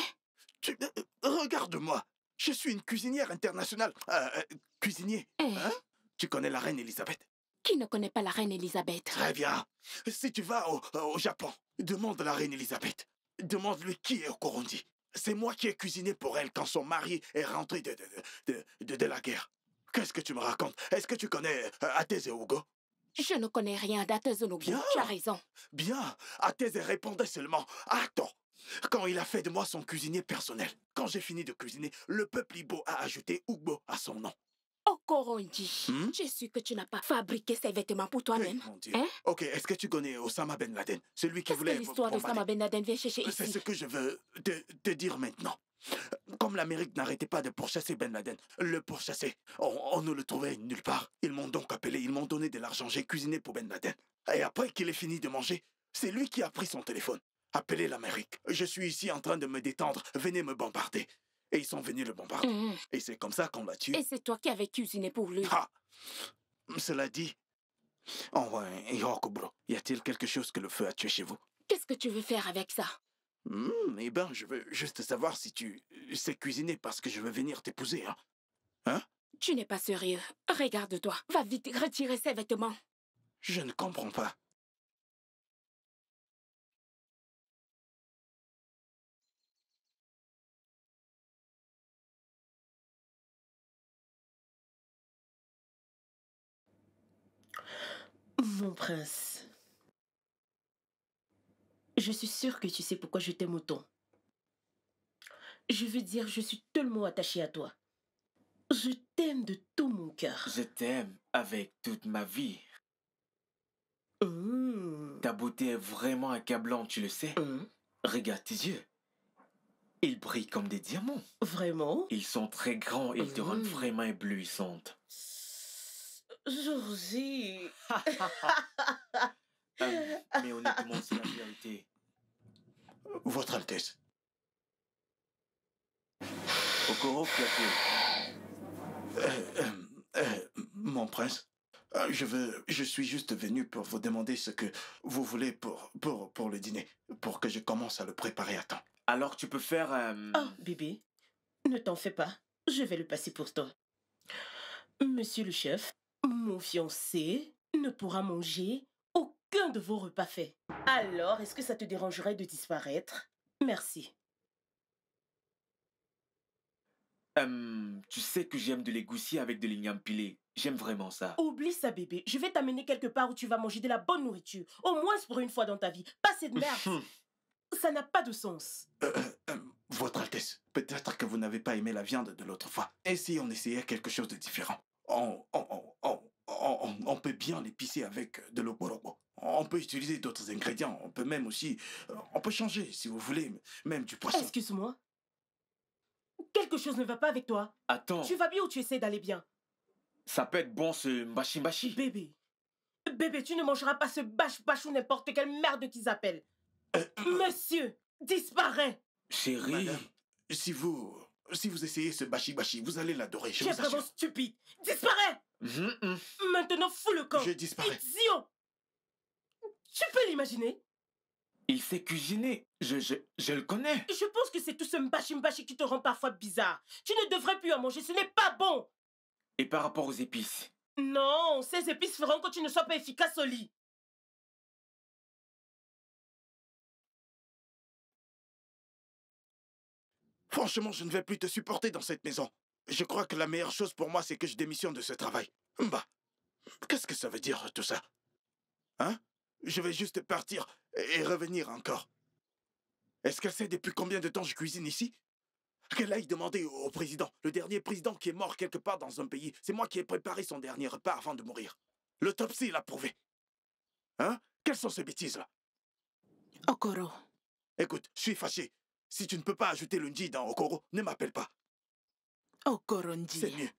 Regarde-moi. Je suis une cuisinière internationale. Cuisinier. Hein? Tu connais la reine Elisabeth? Qui ne connaît pas la reine Elisabeth? Très bien. Si tu vas au Japon, demande la reine Elisabeth. Demande-lui qui est Okorondi. C'est moi qui ai cuisiné pour elle quand son mari est rentré de la guerre. Qu'est-ce que tu me racontes? Est-ce que tu connais Athèse et Hugo? Je ne connais rien d'Athèse Hugo. Tu as raison. Bien. Athèse répondait seulement « Attends !» quand il a fait de moi son cuisinier personnel. Quand j'ai fini de cuisiner, le peuple Ibo a ajouté Hugo à son nom. Okorondi, je suis que tu n'as pas fabriqué ces vêtements pour toi-même. Mon Dieu. Hein? Ok, est-ce que tu connais Osama Ben Laden? Celui qui voulait... Qu'est-ce que l'histoire d'Osama Ben Laden vient chercher ici? C'est ce que je veux te dire maintenant. Comme l'Amérique n'arrêtait pas de pourchasser Ben Laden, le pourchasser, on ne le trouvait nulle part. Ils m'ont donc appelé, ils m'ont donné de l'argent, j'ai cuisiné pour Ben Laden. Et après qu'il ait fini de manger, c'est lui qui a pris son téléphone. Appelez l'Amérique. Je suis ici en train de me détendre, venez me bombarder. Et ils sont venus le bombarder. Et c'est comme ça qu'on l'a tué. Et c'est toi qui avais cuisiné pour lui. Ah! Cela dit... Oh ouais, Yokobro, y a-t-il quelque chose que le feu a tué chez vous? Qu'est-ce que tu veux faire avec ça? Eh ben, je veux juste savoir si tu sais cuisiner parce que je veux venir t'épouser, hein? Hein? Tu n'es pas sérieux. Regarde-toi. Va vite retirer ces vêtements. Je ne comprends pas. Mon prince, je suis sûre que tu sais pourquoi je t'aime autant. Je veux dire, je suis tellement attachée à toi. Je t'aime de tout mon cœur. Je t'aime avec toute ma vie. Ta beauté est vraiment accablante, tu le sais. Regarde tes yeux. Ils brillent comme des diamants. Vraiment? Ils sont très grands, ils te rendent vraiment éblouissante. Georgie. Mais honnêtement, c'est la vérité. Votre Altesse. Okoro, mon prince, je suis juste venu pour vous demander ce que vous voulez pour le dîner, pour que je commence à le préparer à temps. Alors tu peux faire... Oh, bébé, ne t'en fais pas. Je vais le passer pour toi. Monsieur le chef, mon fiancé ne pourra manger aucun de vos repas faits. Alors, est-ce que ça te dérangerait de disparaître? Merci. Tu sais que j'aime de l'égoussi avec de l'igname pilé. J'aime vraiment ça. Oublie ça, bébé. Je vais t'amener quelque part où tu vas manger de la bonne nourriture. Au moins pour une fois dans ta vie. Pas cette merde. Ça n'a pas de sens. Votre Altesse, peut-être que vous n'avez pas aimé la viande de l'autre fois. Et si on essayait quelque chose de différent? On peut bien l'épicer avec de l'okorobo. On peut utiliser d'autres ingrédients. On peut même aussi... On peut changer, si vous voulez, même du poisson. Excuse-moi. Quelque chose ne va pas avec toi. Attends. Tu vas bien ou tu essaies d'aller bien? Ça peut être bon ce mbashi-mbashi. Bébé, tu ne mangeras pas ce bâche-bâche ou n'importe quelle merde qu'ils appellent. Monsieur, disparaît. Chérie. Madame, si vous essayez ce bashi-bashi, vous allez l'adorer, je Tu es vous assure. vraiment stupide. Disparaît. Maintenant, fous le camp. Je disparais. Idiot. Tu peux l'imaginer? Il sait cuisiner. Je le connais. Je pense que c'est tout ce mbashi-mbashi qui te rend parfois bizarre. Tu ne devrais plus en manger, ce n'est pas bon. Et par rapport aux épices? Non, ces épices feront que tu ne sois pas efficace au lit. Franchement, je ne vais plus te supporter dans cette maison. Je crois que la meilleure chose pour moi, c'est que je démissionne de ce travail. Bah, qu'est-ce que ça veut dire tout ça? Hein? Je vais juste partir et revenir encore. Est-ce qu'elle sait depuis combien de temps je cuisine ici? Qu'elle aille demander au président, le dernier président qui est mort quelque part dans un pays. C'est moi qui ai préparé son dernier repas avant de mourir. L'autopsie l'a prouvé. Hein? Quelles sont ces bêtises-là? Okoro. Écoute, je suis fâché. Si tu ne peux pas ajouter le Nji dans Okoro, ne m'appelle pas. Okoro Ndi. C'est mieux.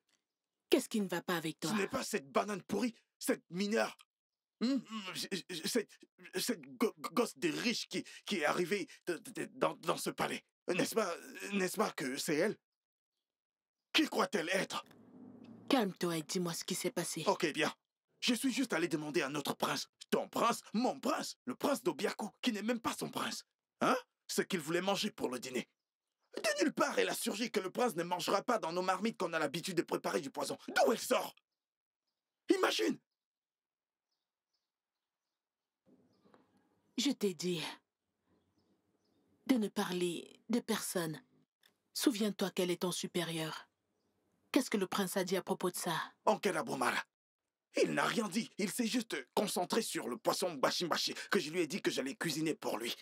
Qu'est-ce qui ne va pas avec toi? Ce n'est pas cette banane pourrie, cette mineure. Cette gosse de riche qui est arrivée dans ce palais. N'est-ce pas que c'est elle? Qui croit-elle être? Calme-toi et dis-moi ce qui s'est passé. Ok, bien. Je suis juste allé demander à notre prince, ton prince, mon prince, le prince d'Obiaku, qui n'est même pas son prince. Hein? Ce qu'il voulait manger pour le dîner. De nulle part, elle a surgi que le prince ne mangera pas dans nos marmites qu'on a l'habitude de préparer du poison. D'où elle sort? Imagine! Je t'ai dit de ne parler de personne. Souviens-toi qu'elle est ton supérieur. Qu'est-ce que le prince a dit à propos de ça? Onkel Abomara. Il n'a rien dit. Il s'est juste concentré sur le poisson bashi-bashi que je lui ai dit que j'allais cuisiner pour lui.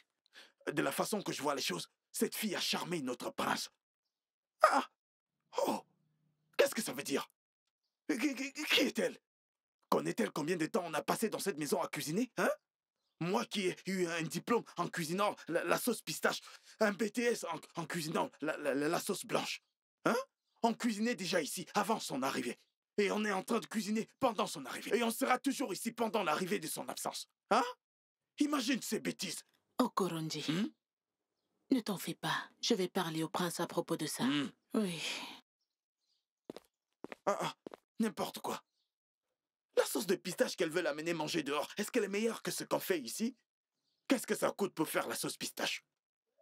De la façon que je vois les choses, cette fille a charmé notre prince. Ah! Oh! Qu'est-ce que ça veut dire? Qui est-elle? Connaît-elle combien de temps on a passé dans cette maison à cuisiner, hein? Moi qui ai eu un diplôme en cuisinant la sauce pistache, un BTS en cuisinant la sauce blanche, hein? On cuisinait déjà ici avant son arrivée. Et on est en train de cuisiner pendant son arrivée. Et on sera toujours ici pendant l'arrivée de son absence. Hein? Imagine ces bêtises. Okoronji, ne t'en fais pas. Je vais parler au prince à propos de ça. Oui. N'importe quoi. La sauce de pistache qu'elle veut l'amener manger dehors, est-ce qu'elle est meilleure que ce qu'on fait ici? Qu'est-ce que ça coûte pour faire la sauce pistache?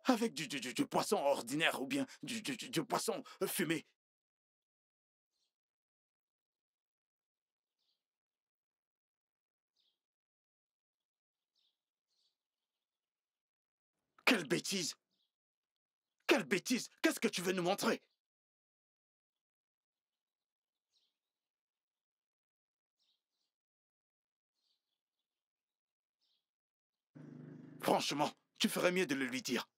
Avec du poisson ordinaire ou bien du poisson fumé. Quelle bêtise! Quelle bêtise! Qu'est-ce que tu veux nous montrer? Franchement, tu ferais mieux de le lui dire.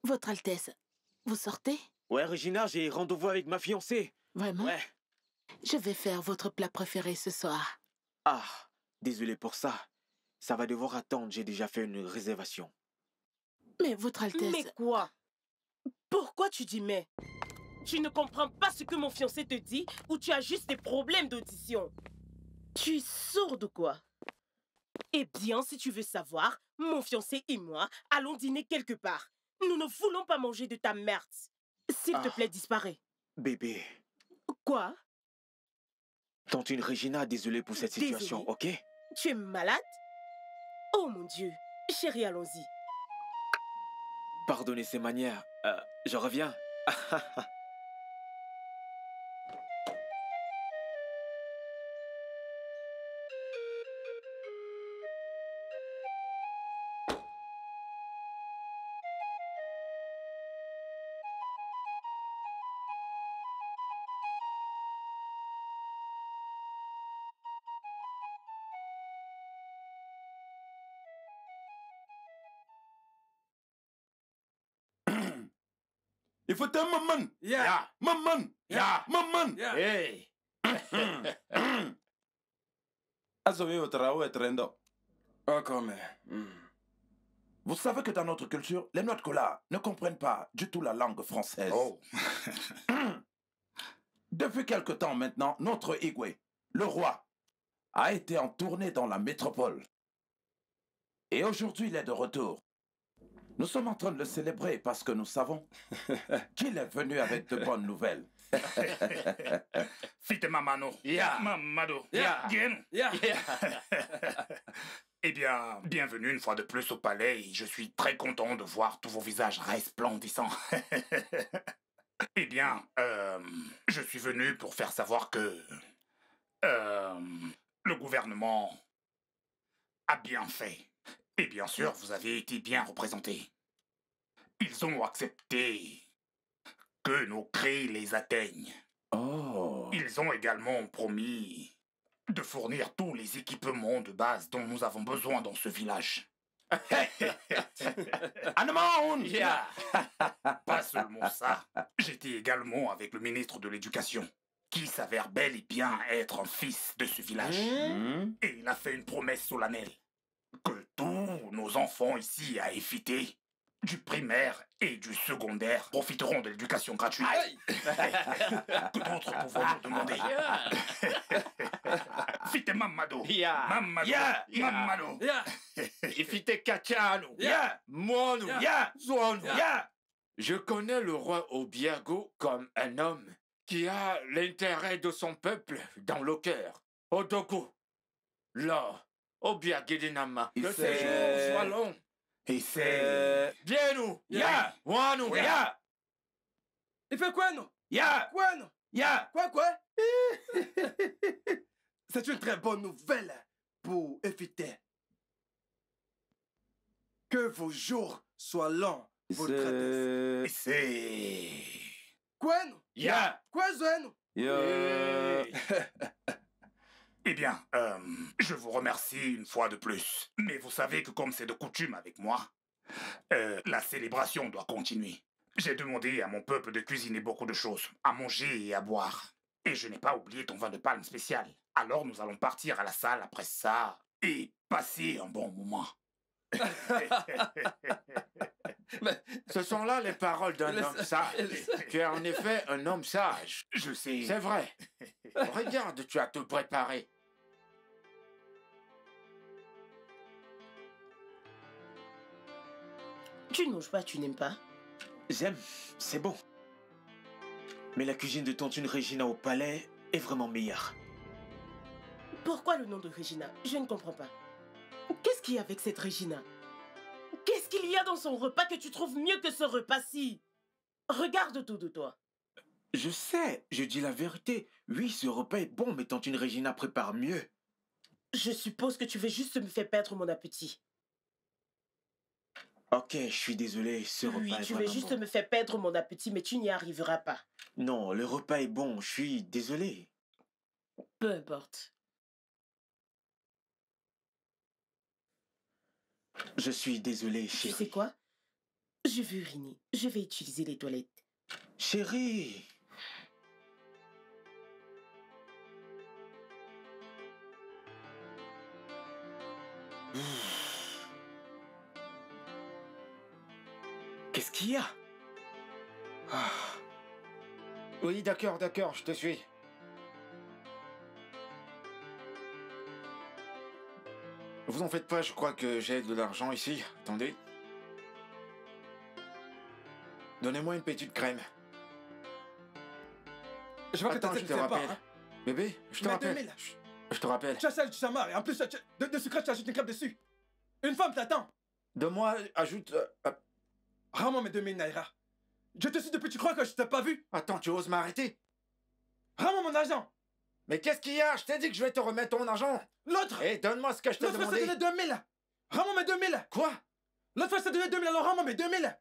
Votre Altesse, vous sortez? Ouais, Regina, j'ai rendez-vous avec ma fiancée. Vraiment? Ouais. Je vais faire votre plat préféré ce soir. Ah, désolé pour ça. Ça va devoir attendre, j'ai déjà fait une réservation. Mais votre Altesse... Mais quoi? Pourquoi tu dis mais? Tu ne comprends pas ce que mon fiancé te dit ou tu as juste des problèmes d'audition? Tu es sourde ou quoi? Eh bien, si tu veux savoir, mon fiancé et moi allons dîner quelque part. Nous ne voulons pas manger de ta merde. S'il te plaît, disparais. Bébé. Quoi? Tantine Regina, désolé pour cette situation, ok? Tu es malade? Oh mon Dieu. Chérie, allons-y. Pardonnez ces manières. Je reviens. Il faut un maman. Yeah. Maman. Yeah. Maman. Yeah. Hey. Azoé au trao et trendo. Oh, comme... Vous savez que dans notre culture, les noix de cola ne comprennent pas du tout la langue française. Oh. Depuis quelque temps maintenant, notre Igwe, le roi, a été en tournée dans la métropole. Et aujourd'hui, il est de retour. Nous sommes en train de le célébrer parce que nous savons qu'il est venu avec de bonnes nouvelles. Fite mamano. Yeah. Mamado. Yeah. Bien. Yeah. Eh bien, bienvenue une fois de plus au palais et je suis très content de voir tous vos visages resplendissants. Eh bien, je suis venu pour faire savoir que le gouvernement a bien fait. Et bien sûr, vous avez été bien représentés. Ils ont accepté que nos cris les atteignent. Oh. Ils ont également promis de fournir tous les équipements de base dont nous avons besoin dans ce village. Yeah. Pas seulement ça, j'étais également avec le ministre de l'Éducation, qui s'avère bel et bien être un fils de ce village. Et il a fait une promesse solennelle que tous nos enfants ici à Effité, du primaire et du secondaire, profiteront de l'éducation gratuite. Que d'autres pourront nous demander. Fite Mamado. Mamado. Mamado. Ifite Kachanu. Mono. Zono. Je connais le roi Obiago comme un homme qui a l'intérêt de son peuple dans le cœur. Odoko. Là, Obiagedinama. Que ce jour soit long. Et c'est... Bienu. Wanu. Il fait quoi, non? Quoi, non? Quoi? C'est une très bonne nouvelle pour éviter que vos jours soient longs, votre Altesse. C'est... Quoi, non? Quoi, Zono? Eh bien, je vous remercie une fois de plus. Mais vous savez que comme c'est de coutume avec moi, La célébration doit continuer. J'ai demandé à mon peuple de cuisiner beaucoup de choses, à manger et à boire. Et je n'ai pas oublié ton vin de palme spécial. Alors nous allons partir à la salle après ça et passer un bon moment. Ce sont là les paroles d'un homme sage. Tu es en effet un homme sage. Je sais. C'est vrai. Regarde, tu as tout préparé. Tu ne manges pas, tu n'aimes pas? J'aime, c'est bon. Mais la cuisine de Tontine Regina au palais est vraiment meilleure. Pourquoi le nom de Regina? Je ne comprends pas. Qu'est-ce qu'il y a avec cette Regina? Qu'est-ce qu'il y a dans son repas que tu trouves mieux que ce repas-ci? Regarde autour de toi. Je sais, je dis la vérité. Oui, ce repas est bon, mais Tontine Regina prépare mieux. Je suppose que tu veux juste me faire perdre mon appétit. Ok, je suis désolé, ce repas est Oui, tu veux vraiment juste bon. me faire perdre mon appétit, mais tu n'y arriveras pas. Non, le repas est bon, je suis désolé. Peu importe. Je suis désolé, Tu chérie. sais quoi? Je veux uriner. Je vais utiliser les toilettes. Chérie. Qu'est-ce qu'il y a? Oui, d'accord, je te suis. Vous en faites pas, je crois que j'ai de l'argent ici. Attendez. Donnez-moi une petite crème. Je vois que ta Attends, je tête te ne sait pas, rappelle. hein. Bébé, je te Mais rappelle. 2000. Je te rappelle. Tu as celle du chamar et en plus, de sucre, tu ajoutes une crêpe dessus. Une femme t'attend. Donne-moi, ajoute... Rends-moi mes 2000 naira. Je te suis depuis, tu crois que je t'ai pas vu? Attends, tu oses m'arrêter? Rends-moi mon argent. Mais qu'est-ce qu'il y a? Je t'ai dit que je vais te remettre ton argent. L'autre. Et donne-moi ce que je t'ai L'autre fois, demandé. je t'ai donné 2000. Rends-moi mes 2000. Quoi? L'autre fois, je t'ai donné 2000, alors rends-moi mes 2000.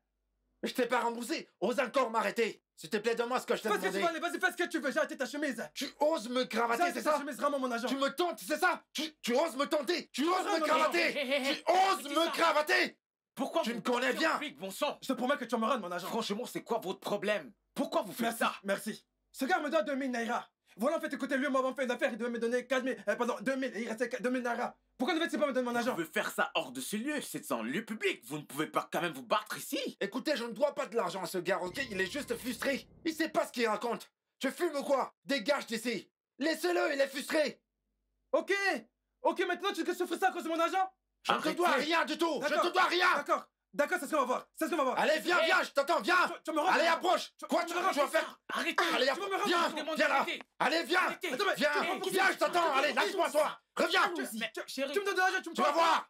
Je t'ai pas remboursé. Ose encore m'arrêter. S'il te plaît, donne-moi ce que je t'ai Fais ce que demandé. tu veux, allez, vas-y, fais ce que tu veux, j'ai arrêté ta chemise. Tu oses me cravater, c'est ça? Ta chemise, rends-moi mon argent. Tu me tentes, c'est ça? Tu oses me tenter. Tu oses me mon cravater. argent. Tu oses me cravater. Pourquoi Tu vous me connais bien. Bon sang. Je te promets que tu vas me rendre mon argent. Franchement, c'est quoi votre problème? Pourquoi vous faites Merci, ça? merci. Ce gars me doit 2000 naira. Voilà, en fait, écoutez, lui, m'avait fait une affaire, il devait me donner 4000, pardon, 2000, et il restait 2000 naira. Pourquoi ne fait-il pas me donner mon argent? Vous pouvez faire ça hors de ce lieu, c'est en lieu public. Vous ne pouvez pas quand même vous battre ici. Écoutez, je ne dois pas de l'argent à ce gars, ok? Il est juste frustré. Il sait pas ce qu'il raconte. Tu fumes ou quoi? Dégage d'ici. Laissez-le, il est frustré. Ok, maintenant tu te souffres ça à cause de mon argent? Je ne te dois rien du tout. Je ne D'accord, te dois rien. D'accord, c'est ce qu'on va voir. C'est ce qu'on va voir. Allez, viens, je t'attends, viens. Tu me rends- Allez, approche. Quoi, tu tu me rends- vas faire? Arrêtez. Allez, Tu vas me rendre- viens, je demande viens là. d'arrêter. Allez, viens. Arrêtez. Attends, mais- Viens, je t'attends. Allez, lâche-moi, toi. Reviens. Allons-y. Chérie. Tu me donnes de l'argent, tu me Tu vas voir.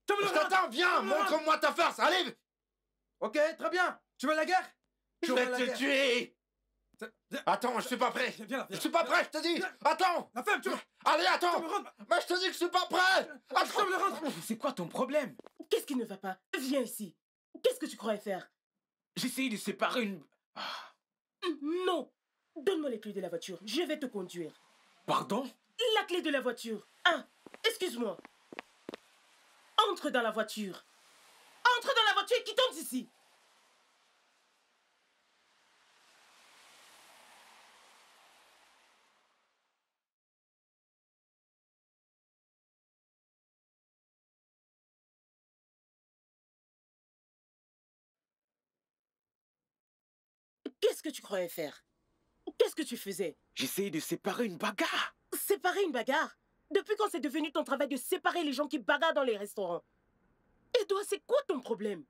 Tu me le Je rends. t'attends, viens. Tu me le rends. Montre-moi ta farce. Allez. Ok, très bien. Tu veux la guerre? Je vais te tuer. Attends, je suis pas prêt. Viens là, Je suis pas prêt, je te dis. Attends. La femme, tu me... Allez, attends. Tu me rends- Mais je te dis que je suis pas prêt. Tu me le rends. C'est quoi ton problème? Qu'est-ce qui ne va pas? Viens ici. Qu'est-ce que tu croyais faire? J'essaye de séparer une... Non. Donne-moi les clés de la voiture. Je vais te conduire. Pardon? La clé de la voiture. Ah, excuse-moi. Entre dans la voiture. Entre dans la voiture et quittons d'ici. Qu'est-ce que tu croyais faire? Qu'est-ce que tu faisais? J'essaye de séparer une bagarre. Séparer une bagarre? Depuis quand c'est devenu ton travail de séparer les gens qui bagarrent dans les restaurants? Et toi, c'est quoi ton problème?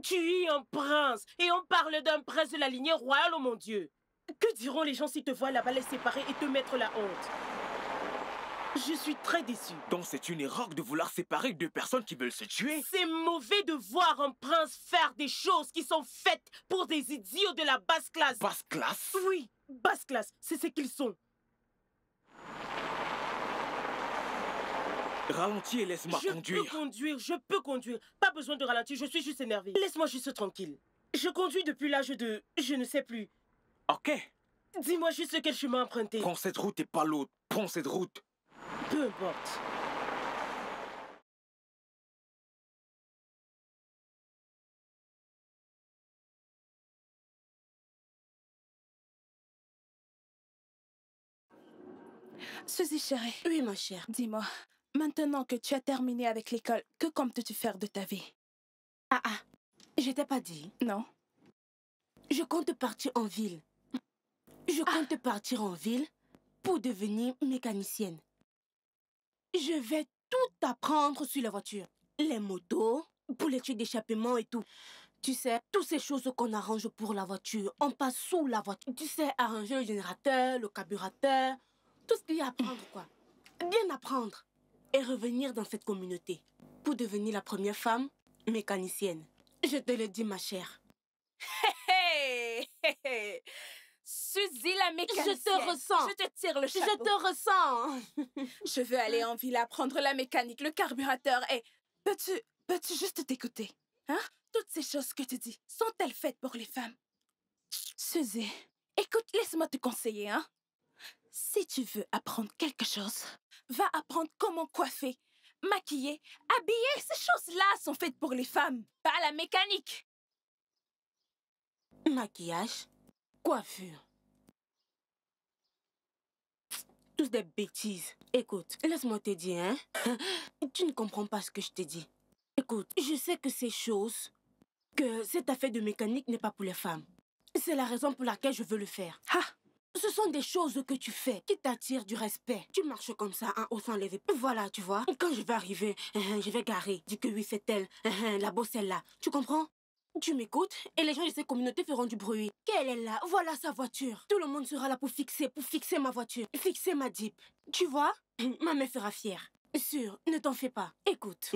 Tu es un prince et on parle d'un prince de la lignée royale, oh mon Dieu. Que diront les gens s'ils te voient là-bas les séparer et te mettre la honte? Je suis très déçue. Donc c'est une erreur de vouloir séparer deux personnes qui veulent se tuer. C'est mauvais de voir un prince faire des choses qui sont faites pour des idiots de la basse classe. Basse classe? Oui, basse classe, c'est ce qu'ils sont. Ralentis et laisse-moi conduire. Je peux conduire. Pas besoin de ralentir, je suis juste énervée. Laisse-moi juste tranquille. Je conduis depuis l'âge de... je ne sais plus. Ok. Dis-moi juste quel chemin emprunter. Prends cette route et pas l'autre. Prends cette route. Peu importe. Suzy, chérie. Oui, ma chère. Dis-moi, maintenant que tu as terminé avec l'école, que comptes-tu faire de ta vie? Je t'ai pas dit. Non. Je compte partir en ville. Je compte partir en ville pour devenir mécanicienne. Je vais tout apprendre sur la voiture. Les motos, pour les tuyaux d'échappement et tout. Tu sais, toutes ces choses qu'on arrange pour la voiture, on passe sous la voiture. Tu sais, arranger le générateur, le carburateur, tout ce qu'il y a à apprendre, quoi. Bien apprendre. Et revenir dans cette communauté pour devenir la première femme mécanicienne. Je te le dis, ma chère. Hey, hey, hey. Suzy la mécanicienne. Je te ressens. Je te tire le chapeau. Je te ressens. Je veux aller en ville apprendre la mécanique, le carburateur et... Peux-tu juste t'écouter? Hein? Toutes ces choses que tu dis, sont-elles faites pour les femmes? Suzy, écoute, laisse-moi te conseiller, hein? Si tu veux apprendre quelque chose, va apprendre comment coiffer, maquiller, habiller. Ces choses-là sont faites pour les femmes, pas la mécanique. Maquillage, coiffure. Tous des bêtises. Écoute, laisse-moi te dire, hein. Tu ne comprends pas ce que je te dis. Écoute, je sais que ces choses, que cette affaire de mécanique n'est pas pour les femmes. C'est la raison pour laquelle je veux le faire. Ce sont des choses que tu fais qui t'attirent du respect. Tu marches comme ça, en haussant les épaules. Voilà, tu vois. Quand je vais arriver, je vais garer. Dis que oui, c'est elle. La bosse, elle là. Tu comprends? Tu m'écoutes et les gens de ces communautés feront du bruit. Qu'elle est là, voilà sa voiture. Tout le monde sera là pour fixer ma voiture. Fixer ma Jeep. Tu vois? Ma mère sera fière. Sûr, ne t'en fais pas. Écoute,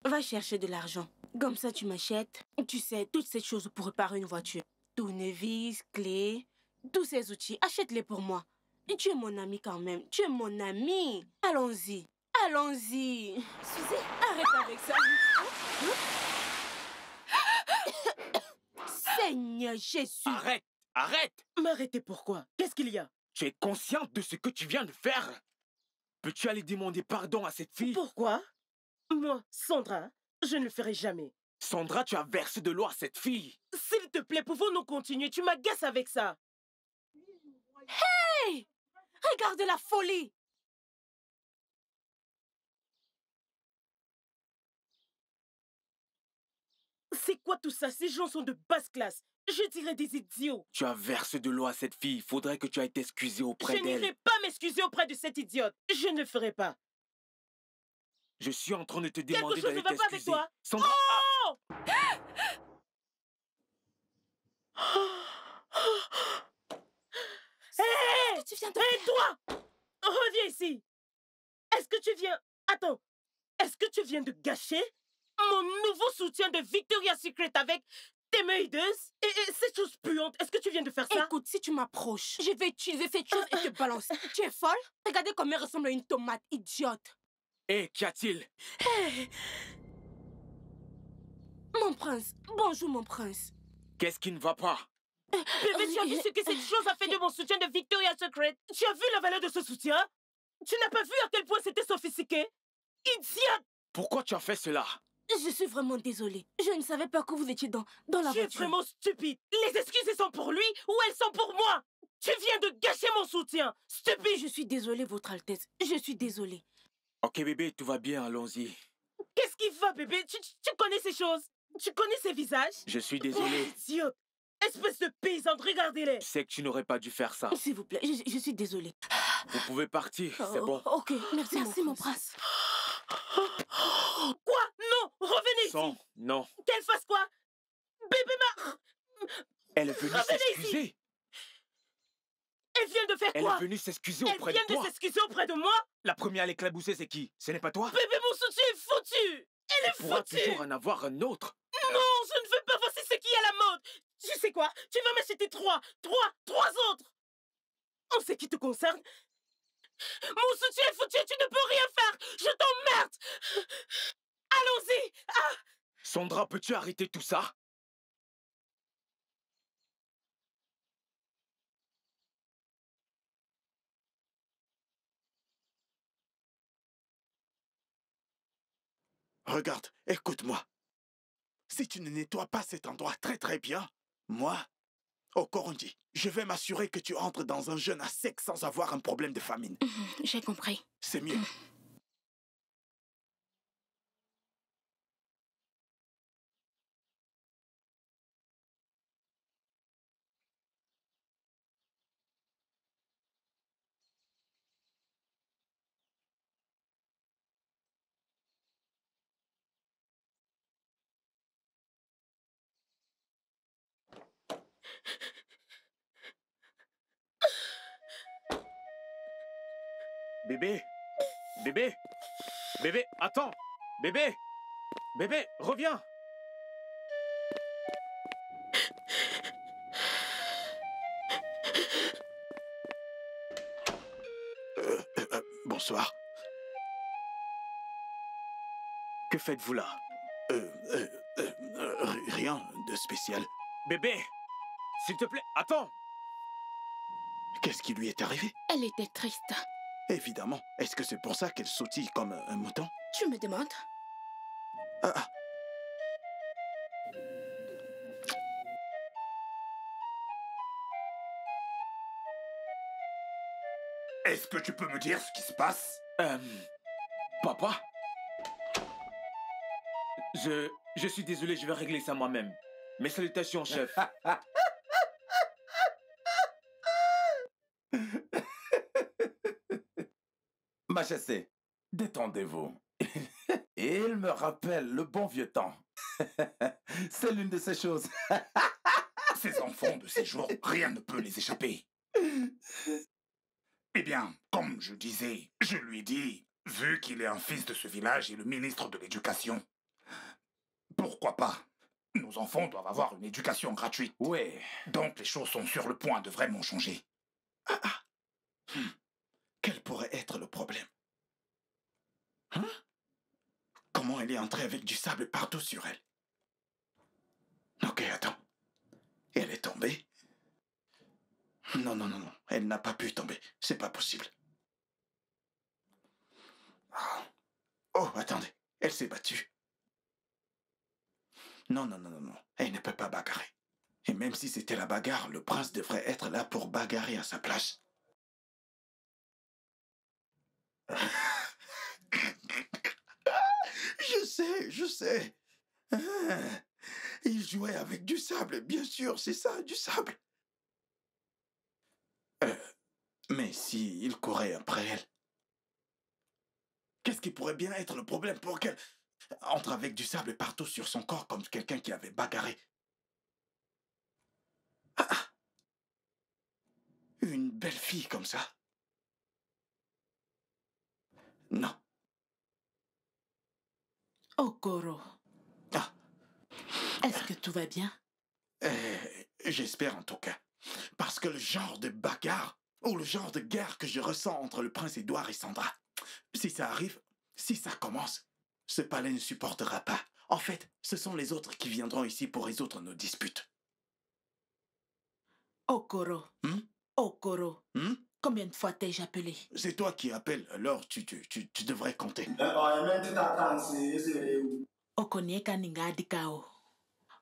va chercher de l'argent. Comme ça, tu m'achètes, tu sais, toutes ces choses pour réparer une voiture. Tournevis, clés, tous ces outils. Achète-les pour moi. Et tu es mon ami quand même. Tu es mon ami. Allons-y. Allons-y. Suzy, arrête avec ça. Seigneur Jésus. Arrête! Arrête! M'arrêter pourquoi? Qu'est-ce qu'il y a? Tu es consciente de ce que tu viens de faire? Peux-tu aller demander pardon à cette fille? Pourquoi? Moi, Sandra, je ne le ferai jamais. Sandra, tu as versé de l'eau à cette fille. S'il te plaît, pouvons-nous continuer? Tu m'agaces avec ça. Hey! Regarde la folie! C'est quoi tout ça? Ces gens sont de basse classe. Je dirais des idiots. Tu as versé de l'eau à cette fille. Faudrait que tu ailles t'excuser auprès d'elle. Je n'irai pas m'excuser auprès de cette idiote. Je ne le ferai pas. Je suis en train de te demander d'aller t'excuser. Quelque chose ne va pas avec toi. Sandra... Oh! Hé! Tu viens de Hé, toi! Reviens ici. Est-ce que tu viens... Attends. Est-ce que tu viens de gâcher mon nouveau soutien de Victoria's Secret avec tes mains hideuses et cette chose puante? Est-ce que tu viens de faire ça? Écoute, si tu m'approches, je vais utiliser cette chose et te balancer. Tu es folle? Regardez comme elle ressemble à une tomate, idiote. Hé, qu'y a-t-il? Hey. Mon prince, bonjour mon prince. Qu'est-ce qui ne va pas? Bébé, tu as vu ce que cette chose a fait de mon soutien de Victoria's Secret? Tu as vu la valeur de ce soutien? Tu n'as pas vu à quel point c'était sophistiqué? Idiote! Pourquoi tu as fait cela? Je suis vraiment désolée. Je ne savais pas que vous étiez dans la voiture. Tu es vraiment stupide. Les excuses sont pour lui ou elles sont pour moi? Tu viens de gâcher mon soutien. Stupide! Je suis désolée, votre Altesse. Je suis désolée. Ok bébé, tout va bien, allons-y. Qu'est-ce qui va, bébé? Tu connais ces choses? Tu connais ces visages? Je suis désolé. Idiote! Espèce de paysante, regardez-les! Je sais que tu n'aurais pas dû faire ça. S'il vous plaît, je suis désolée. Vous pouvez partir, c'est bon. Ok, merci mon prince. Quoi? Non! Revenez ici! Non. Qu'elle fasse quoi? Bébé Elle est venue s'excuser. Elle vient de faire quoi? Elle est venue s'excuser auprès de toi. Elle vient de s'excuser auprès de moi? La première à l'éclabousser, c'est qui? Ce n'est pas toi? Bébé, mon soutien est foutu! Elle est foutue! Tu pourras toujours en avoir un autre. Non, je ne veux pas. Voici ce qui est à la mode. Tu sais quoi? Tu vas m'acheter trois autres. En ce qui te concerne, mon soutien est foutu, tu ne peux rien faire. Je t'emmerde. Allons-y. Sandra, peux-tu arrêter tout ça? Regarde, écoute-moi. Si tu ne nettoies pas cet endroit très bien, moi, Okorondi, je vais m'assurer que tu entres dans un jeûne à sec sans avoir un problème de famine. J'ai compris. C'est mieux. Bébé, bébé, bébé, attends, bébé, bébé, reviens. Bonsoir. Que faites-vous là? Rien de spécial. Bébé, s'il te plaît, attends. Qu'est-ce qui lui est arrivé? Elle était triste. Évidemment. Est-ce que c'est pour ça qu'elle sautille comme un mouton? Tu me demandes? Ah. Est-ce que tu peux me dire ce qui se passe? Papa? Je suis désolé, je vais régler ça moi-même. Mes salutations, chef. Majesté, détendez-vous. Il me rappelle le bon vieux temps. C'est l'une de ces choses. Ces enfants de ces jours, rien ne peut les échapper. Eh bien, comme je disais, je lui dis, vu qu'il est un fils de ce village et le ministre de l'Éducation, pourquoi pas? Nos enfants doivent avoir une éducation gratuite. Oui. Donc les choses sont sur le point de vraiment changer. Quel pourrait être le problème? Comment elle est entrée avec du sable partout sur elle? Ok, attends. Elle est tombée? Non. Elle n'a pas pu tomber. C'est pas possible. Oh, attendez. Elle s'est battue. Non. Elle ne peut pas bagarrer. Et même si c'était la bagarre, le prince devrait être là pour bagarrer à sa place. Je sais. Il jouait avec du sable, bien sûr, c'est ça, du sable. Mais si il courait après elle, qu'est-ce qui pourrait bien être le problème pour qu'elle entre avec du sable partout sur son corps comme quelqu'un qui avait bagarré? Une belle fille comme ça? Non. Okoro. Est-ce que tout va bien? J'espère en tout cas. Parce que le genre de bagarre ou le genre de guerre que je ressens entre le prince Édouard et Sandra, si ça arrive, si ça commence, ce palais ne supportera pas. En fait, ce sont les autres qui viendront ici pour résoudre nos disputes. Okoro. Okoro. Combien de fois t'ai-je appelé? C'est toi qui appelles, alors tu devrais compter. Okonieka ninga dikao.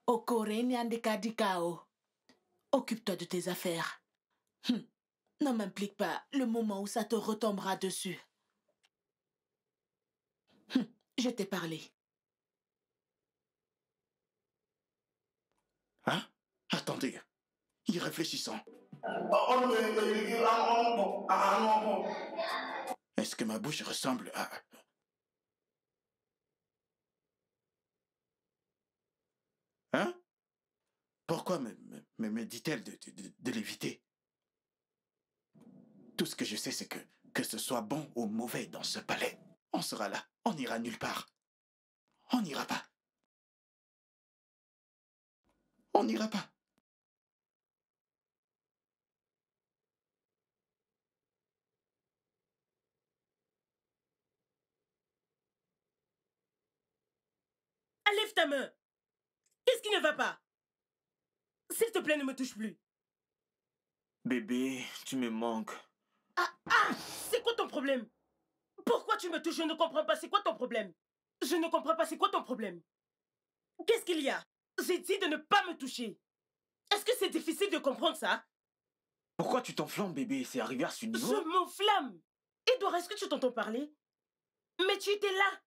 Okoreni andika dikao. Occupe-toi de tes affaires. Ne m'implique pas le moment où ça te retombera dessus. Je t'ai parlé. Hein? Attendez. Y réfléchissons. Est-ce que ma bouche ressemble à... Hein? Pourquoi me dit-elle de l'éviter? Tout ce que je sais, c'est que ce soit bon ou mauvais dans ce palais, on sera là, on n'ira nulle part. On n'ira pas. On n'ira pas. Lève ta main. Qu'est-ce qui ne va pas? S'il te plaît, ne me touche plus. Bébé, tu me manques. C'est quoi ton problème? Pourquoi tu me touches? Je ne comprends pas. C'est quoi ton problème? Je ne comprends pas. C'est quoi ton problème? Qu'est-ce qu'il y a? J'ai dit de ne pas me toucher. Est-ce que c'est difficile de comprendre ça. Pourquoi tu t'enflammes, bébé? C'est arrivé à ce niveau? Je m'enflamme. Edouard, est-ce que tu t'entends parler? Mais tu étais là.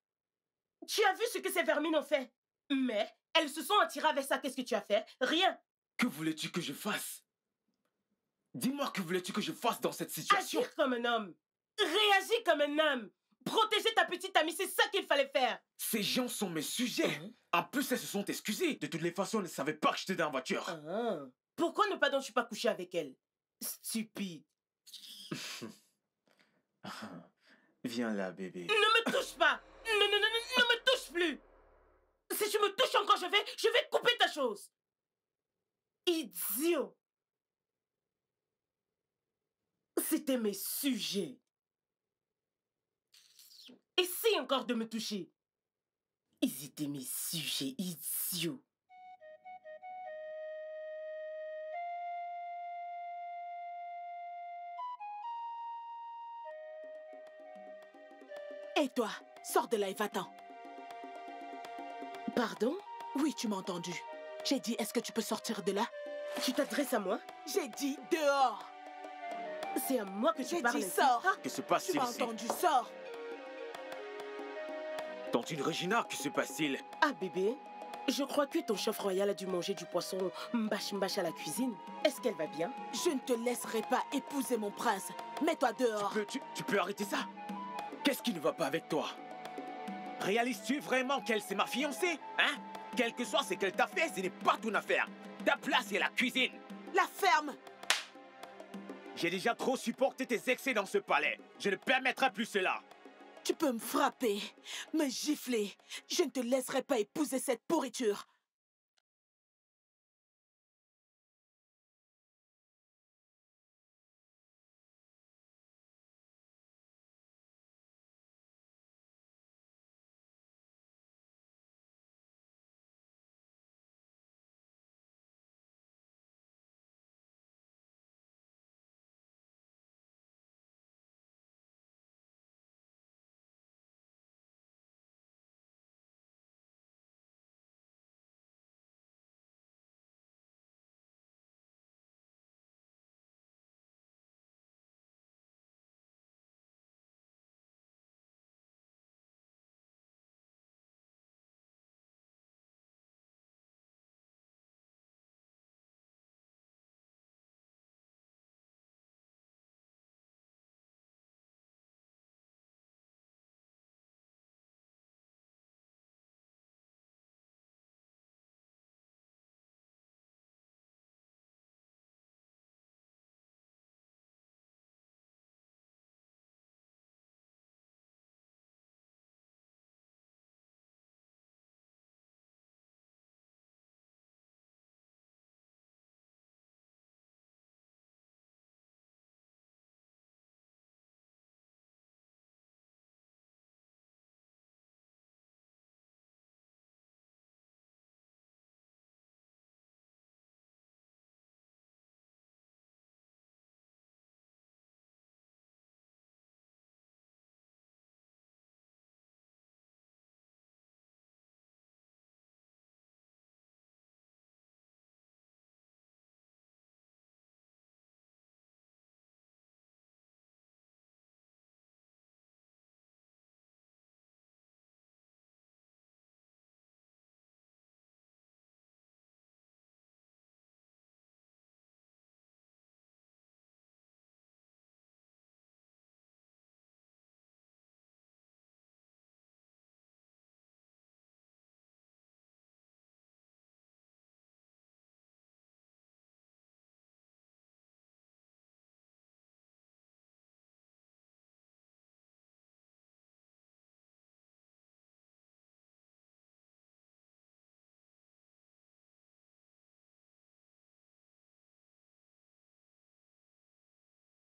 Tu as vu ce que ces vermines ont fait. Mais elles se sont attirées avec ça. Qu'est-ce que tu as fait? Rien. Que voulais-tu que je fasse? Dis-moi, que voulais-tu que je fasse dans cette situation? Agir comme un homme. Réagis comme un homme. Protéger ta petite amie, c'est ça qu'il fallait faire. Ces gens sont mes sujets. En plus, elles se sont excusées. De toutes les façons, elles ne savaient pas que j'étais dans la voiture. Pourquoi ne pas donc pas coucher avec elle? Stupide. Viens là, bébé. Ne me touche pas. Ne me touche plus. Si tu me touches encore, je vais couper ta chose. Idiot. C'était mes sujets. Essaye encore de me toucher. Ils étaient mes sujets, idiots. Et toi, sors de là et va-t'en. Pardon? Oui, tu m'as entendu. J'ai dit, est-ce que tu peux sortir de là? Tu t'adresses à moi? J'ai dit dehors. C'est à moi que tu parles. J'ai dit sors. Que se passe-t-il ici? Tu m'as entendu, sors. Tantine Regina, que se passe-t-il? Ah bébé, je crois que ton chef royal a dû manger du poisson mbash à la cuisine. Est-ce qu'elle va bien? Je ne te laisserai pas épouser mon prince. Mets-toi dehors. Tu peux arrêter ça? Qu'est-ce qui ne va pas avec toi? Réalises-tu vraiment qu'elle c'est ma fiancée? Hein? Quel que soit ce qu'elle t'a fait, ce n'est pas ton affaire. Ta place est la cuisine. La ferme. J'ai déjà trop supporté tes excès dans ce palais. Je ne permettrai plus cela. Tu peux me frapper, me gifler. Je ne te laisserai pas épouser cette pourriture.